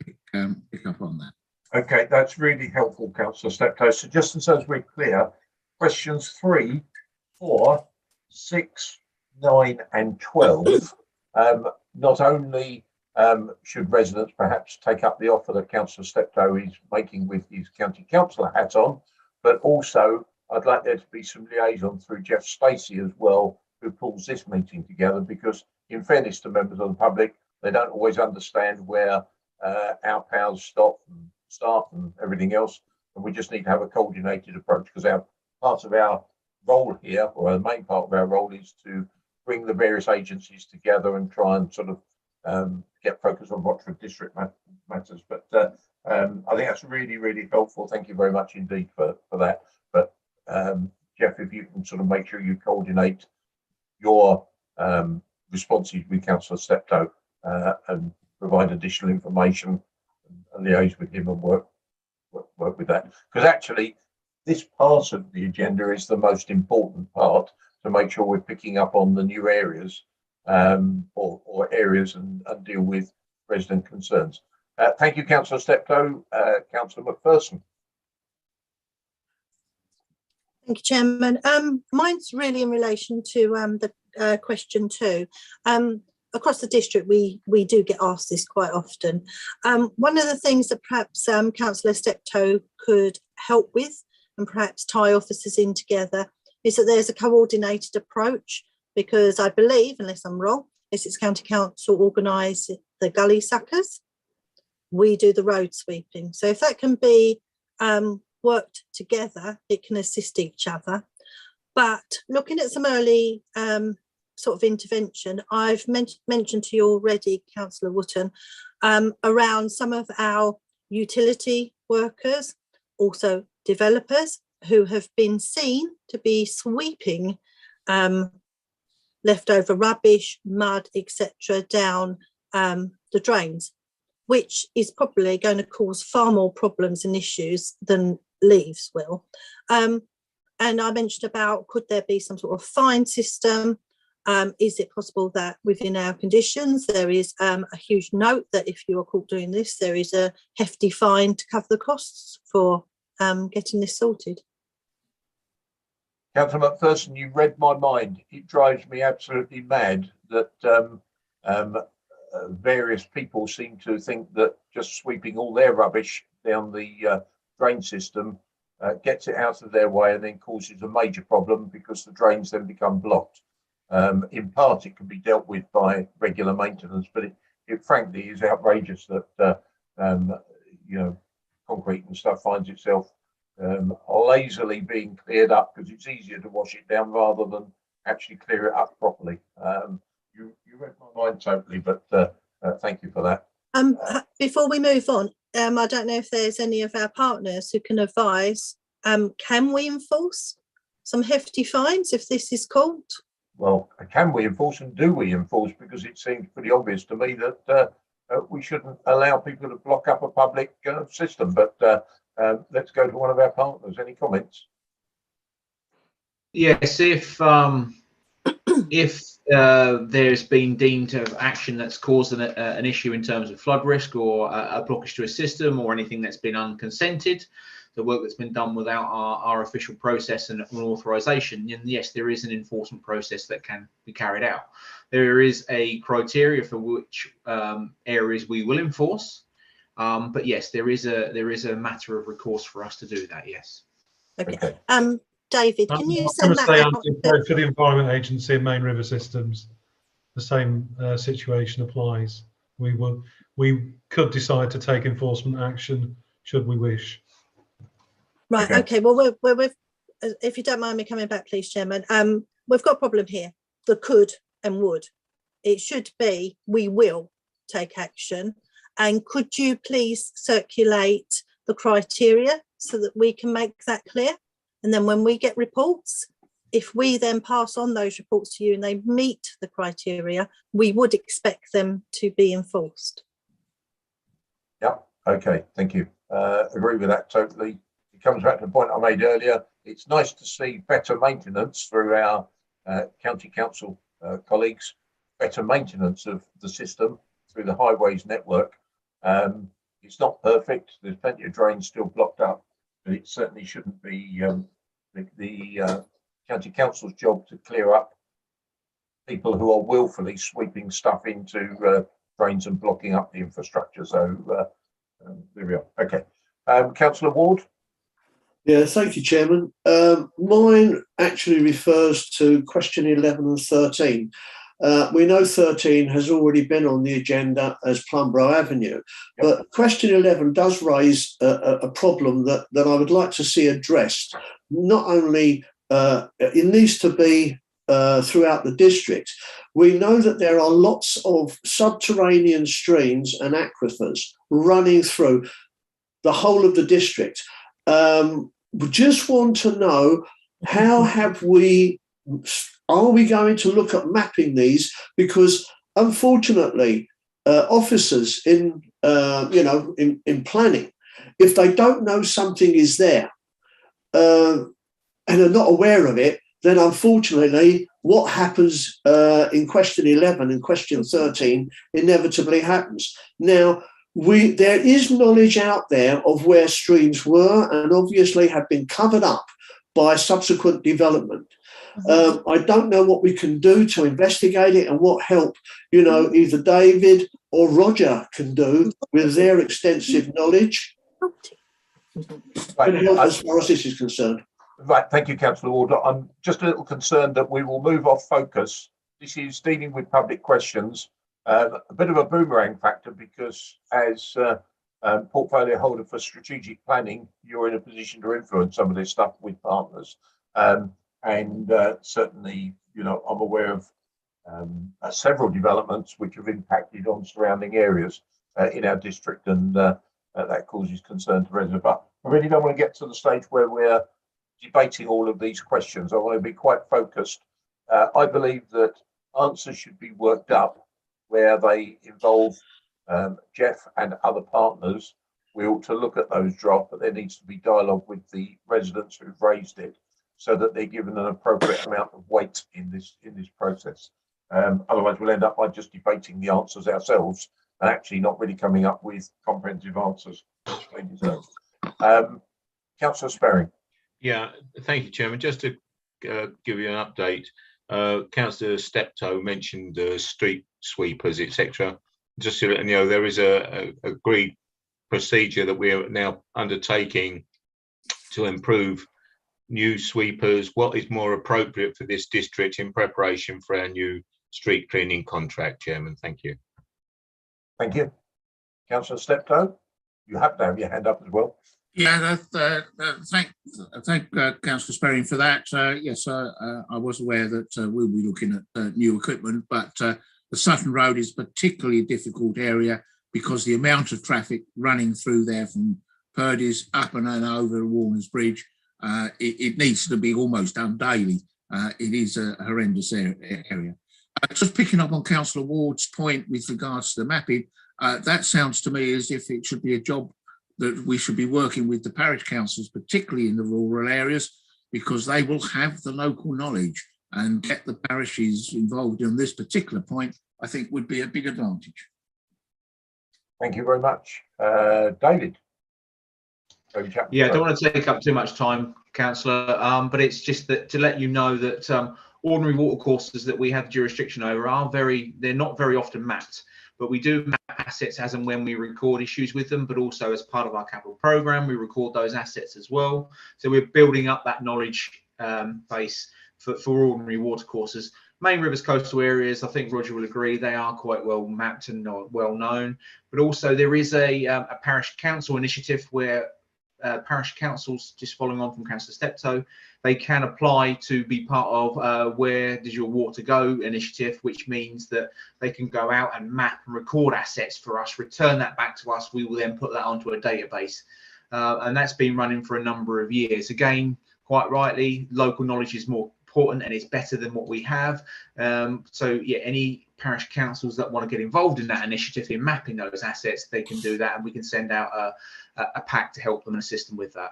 pick up on that. Okay, that's really helpful, Councillor Steptoe. So just as we're clear, questions 3, 4, 6, 9 and 12, not only should residents perhaps take up the offer that Councillor Steptoe is making with his county councillor hat on, but also I'd like there to be some liaison through Jeff Stacey as well, who pulls this meeting together, because in fairness to members of the public, they don't always understand where our powers stop and start and everything else. And we just need to have a coordinated approach, because part of our role here, or the main part of our role, is to bring the various agencies together and try and sort of get focus on Rochford district matters. But I think that's really, really helpful. Thank you very much indeed for that. But Jeff, if you can sort of make sure you coordinate your responses with Councillor Steptoe and provide additional information and liaise with him and work with that. Because actually, this part of the agenda is the most important part, to make sure we're picking up on the new areas or areas and deal with resident concerns. Thank you, Councillor Steptoe. Councillor McPherson. Thank you, Chairman. Mine's really in relation to the question 2. Across the district, we do get asked this quite often. One of the things that perhaps Councillor Steptoe could help with, and perhaps tie officers in together, is that there's a coordinated approach, because I believe, unless I'm wrong, Essex County Council organise the gully suckers. We do the road sweeping. So if that can be worked together, it can assist each other. But looking at some early sort of intervention, I've mentioned to you already, Councillor Wootton, around some of our utility workers, also developers, who have been seen to be sweeping leftover rubbish, mud, etc. down the drains, which is probably going to cause far more problems and issues than leaves will. And I mentioned about, could there be some sort of fine system? Is it possible that within our conditions there is a huge note that if you are caught doing this, there is a hefty fine to cover the costs for getting this sorted? Councillor McPherson, you read my mind. It drives me absolutely mad that various people seem to think that just sweeping all their rubbish down the drain system gets it out of their way and then causes a major problem, because the drains then become blocked. In part, it can be dealt with by regular maintenance, but it frankly is outrageous that concrete and stuff finds itself lazily being cleared up, because it's easier to wash it down rather than actually clear it up properly. You read my mind totally, but thank you for that. Before we move on, I don't know if there's any of our partners who can advise, can we enforce some hefty fines if this is caught? Well, can we enforce and do we enforce? Because it seems pretty obvious to me that we shouldn't allow people to block up a public system. But let's go to one of our partners. Any comments? Yes, if there's been deemed to have action that's caused an issue in terms of flood risk or a blockage to a system or anything that's been unconsented, the work that's been done without our official process and authorization, and yes, there is an enforcement process that can be carried out. There is a criteria for which areas we will enforce, but yes, there is a matter of recourse for us to do that. Yes. Okay. David, can you I'm send going to that say out? for the Environment Agency and Main River Systems, the same situation applies. We could decide to take enforcement action should we wish. Right. Okay. Well, we've, if you don't mind me coming back, please, Chairman. We've got a problem here. The could and would. It should be we will take action. And could you please circulate the criteria so that we can make that clear? And then when we get reports, if we then pass on those reports to you and they meet the criteria, we would expect them to be enforced. Yeah. Okay. Thank you. Agree with that totally. It comes back to the point I made earlier. It's nice to see better maintenance through our county council colleagues, better maintenance of the system through the highways network. It's not perfect. There's plenty of drains still blocked up, but it certainly shouldn't be the county council's job to clear up people who are willfully sweeping stuff into drains and blocking up the infrastructure. So there we are. Okay. Councillor Ward. Yeah, thank you, Chairman. Mine actually refers to question 11 and 13. We know 13 has already been on the agenda as Plumborough Avenue, but question 11 does raise a problem that I would like to see addressed. Not only it needs to be throughout the district. We know that there are lots of subterranean streams and aquifers running through the whole of the district. We just want to know, how are we going to look at mapping these? Because unfortunately, officers in planning, if they don't know something is there and are not aware of it, then unfortunately what happens in question 11 and question 13 inevitably happens. Now, there is knowledge out there of where streams were and obviously have been covered up by subsequent development. I don't know what we can do to investigate it and what help, either David or Roger can do with their extensive knowledge. Right. As far as this is concerned. Right, thank you, Councillor Ward. I'm just a little concerned that we will move off focus. This is dealing with public questions, a bit of a boomerang factor, because as portfolio holder for strategic planning, you're in a position to influence some of this stuff with partners. And certainly, I'm aware of several developments which have impacted on surrounding areas in our district, and that causes concern to residents. But I really don't want to get to the stage where we're debating all of these questions. I want to be quite focused. I believe that answers should be worked up where they involve Jeff and other partners. We ought to look at those drafts, but there needs to be dialogue with the residents who've raised it, so that they're given an appropriate amount of weight in this process. Otherwise, we'll end up by just debating the answers ourselves and actually not really coming up with comprehensive answers. Councillor Sperring. Yeah, thank you, Chairman. Just to give you an update, Councillor Steptoe mentioned street sweepers, etc. Just to let you know, there is a agreed procedure that we are now undertaking to improve new sweepers, what is more appropriate for this district in preparation for our new street cleaning contract, Chairman. Thank you. Thank you. Councillor Steptoe, you have to have your hand up as well. Yeah, thank Councillor Sperring for that. Yes, I was aware that we'll be looking at new equipment, but the Sutton Road is a particularly difficult area because the amount of traffic running through there from Purdy's up and over Warners Bridge, it needs to be almost done daily. It is a horrendous area. Just picking up on Councillor Ward's point with regards to the mapping, That sounds to me as if it should be a job that we should be working with the parish councils, particularly in the rural areas, because they will have the local knowledge, and get the parishes involved in this particular point, I think would be a big advantage. Thank you very much. David. Yeah, I don't want to take up too much time, Councillor, but it's just that to let you know that ordinary water courses that we have jurisdiction over they're not very often mapped, but we do map assets as and when we record issues with them, but also as part of our capital programme, we record those assets as well. So we're building up that knowledge base for ordinary water courses. Main rivers, coastal areas, I think Roger will agree, they are quite well mapped and well known, but also there is a parish council initiative where parish councils, just following on from Councillor Steptoe, they can apply to be part of Where Does Your Water Go initiative, which means that they can go out and map and record assets for us, return that back to us. We will then put that onto a database. And that's been running for a number of years. Again, quite rightly, local knowledge is more important and it's better than what we have. So yeah, any parish councils that want to get involved in that initiative in mapping those assets, they can do that, and we can send out a pack to help them and assist them with that.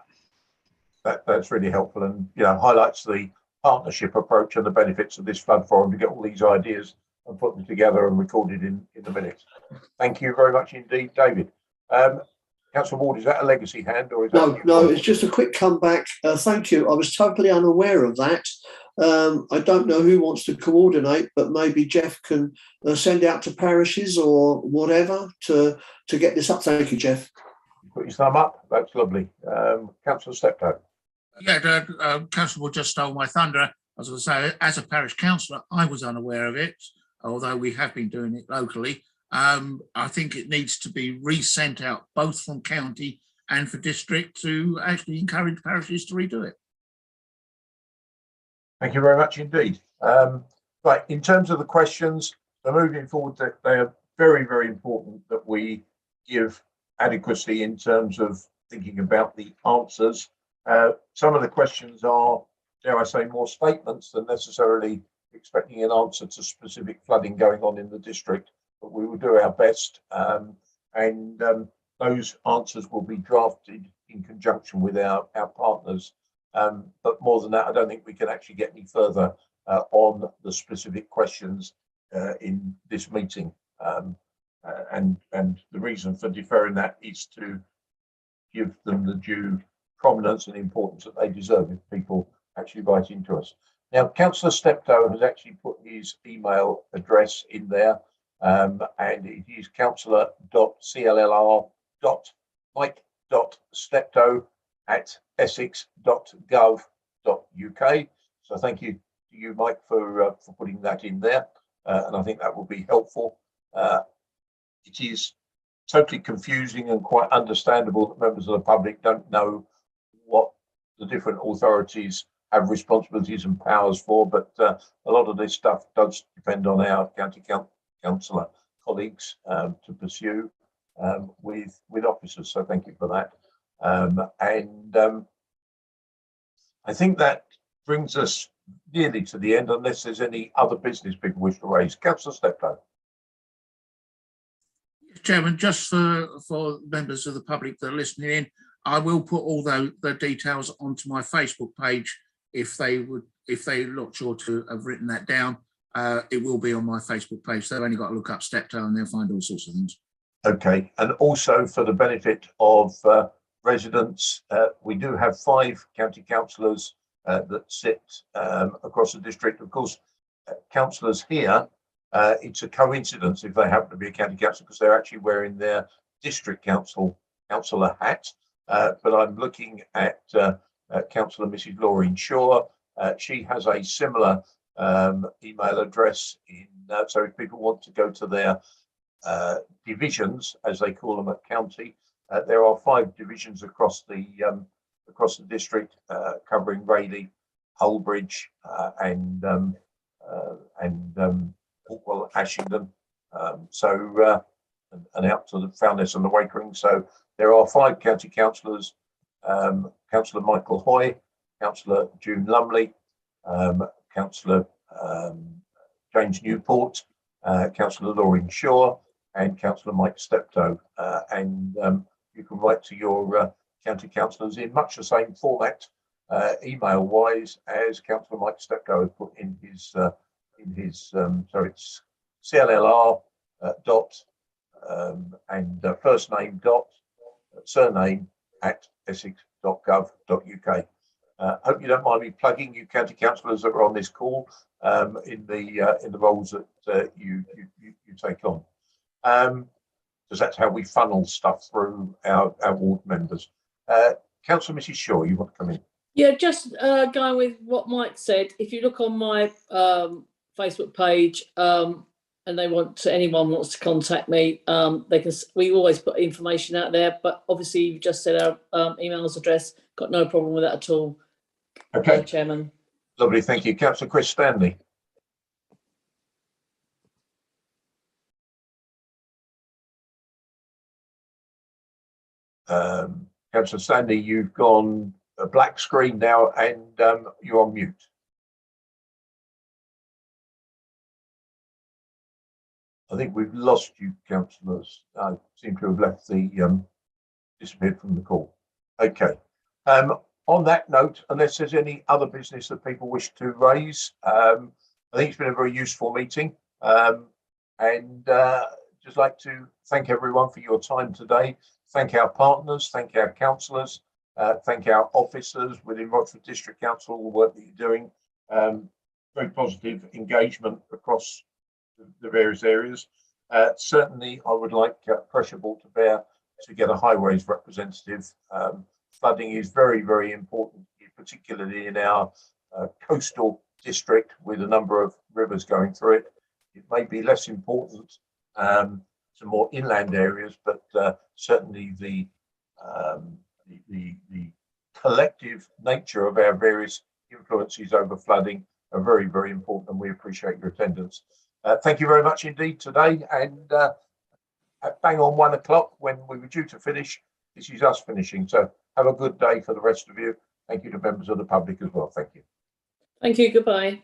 That's really helpful, and highlights the partnership approach and the benefits of this flood forum to get all these ideas and put them together and recorded in the minutes. Thank you very much indeed, David. Councillor Ward, is that a legacy hand or is that no? It's just a quick comeback. Thank you. I was totally unaware of that. I don't know who wants to coordinate, but maybe Jeff can send out to parishes or whatever to get this up. Thank you, Jeff. Put your thumb up. That's lovely. Councillor Steptoe. Yeah, Councillor Wood just stole my thunder. As I say, as a parish councillor, I was unaware of it, although we have been doing it locally. I think it needs to be resent out both from county and for district to actually encourage parishes to redo it. Thank you very much indeed. Right, in terms of the questions, so moving forward, they are very, very important that we give adequacy in terms of thinking about the answers. Some of the questions are, dare I say, more statements than necessarily expecting an answer to specific flooding going on in the district, but we will do our best, and those answers will be drafted in conjunction with our partners. But more than that, I don't think we can actually get any further on the specific questions in this meeting. And the reason for deferring that is to give them the due prominence and importance that they deserve if people actually write into us. Now, Councillor Steptoe has actually put his email address in there, and it is councillor.cllr.mike.steptoe@essex.gov.uk. So thank you to you, Mike, for putting that in there, and I think that will be helpful. It is totally confusing and quite understandable that members of the public don't know what the different authorities have responsibilities and powers for, but a lot of this stuff does depend on our county councillor colleagues to pursue with officers. So thank you for that. I think that brings us nearly to the end, unless there's any other business people wish to raise. Councillor Steptoe. Chairman, just for members of the public that are listening in, I will put all the details onto my Facebook page. If they're not sure to have written that down, it will be on my Facebook page. They've only got to look up Steptoe and they'll find all sorts of things. Okay, and also for the benefit of residents, we do have 5 county councillors that sit across the district. Of course, councillors here, it's a coincidence if they happen to be a county councillor because they're actually wearing their district councillor hat. But I'm looking at Councillor Mrs. Laureen Shaw. She has a similar email address so if people want to go to their divisions, as they call them at county, there are 5 divisions across the district, covering Rayleigh, Hullbridge, and Hawkwell, Ashington, and out to the Foulness and the Wakering. So there are 5 county councillors: Councillor Michael Hoy, Councillor June Lumley, Councillor James Newport, Councillor Laureen Shaw, and Councillor Mike Steptoe. And you can write to your county councillors in much the same format, email-wise, as Councillor Mike Steptoe has put in his so it's CLLR dot and first name dot surname at essex.gov.uk. Hope you don't mind me plugging you county councillors that are on this call in the roles that you take on, because that's how we funnel stuff through our ward members. Councillor Mrs. Shaw, you want to come in? Yeah, just going with what Mike said. If you look on my Facebook page, and anyone wants to contact me, they can. We always put information out there, but obviously you just said our emails address. Got no problem with that at all. Okay, Chairman. Lovely, thank you, Councillor Chris Stanley. Councillor Stanley, you've gone a black screen now, and you're on mute. I think we've lost you, councillors. I seem to have left the disappeared from the call. Okay. On that note, unless there's any other business that people wish to raise, I think it's been a very useful meeting, and just like to thank everyone for your time today. Thank our partners, thank our councillors, thank our officers within Rochford District Council, all the work that you're doing. Very positive engagement across the various areas. Certainly, I would like pressure brought to bear to get a highways representative. Flooding is very, very important, particularly in our coastal district with a number of rivers going through it. It may be less important to more inland areas, but certainly the collective nature of our various influences over flooding are very, very important, and we appreciate your attendance. Thank you very much indeed today, and at bang on 1 o'clock when we were due to finish, this is us finishing. So have a good day for the rest of you. Thank you to members of the public as well. Thank you. Thank you. Goodbye.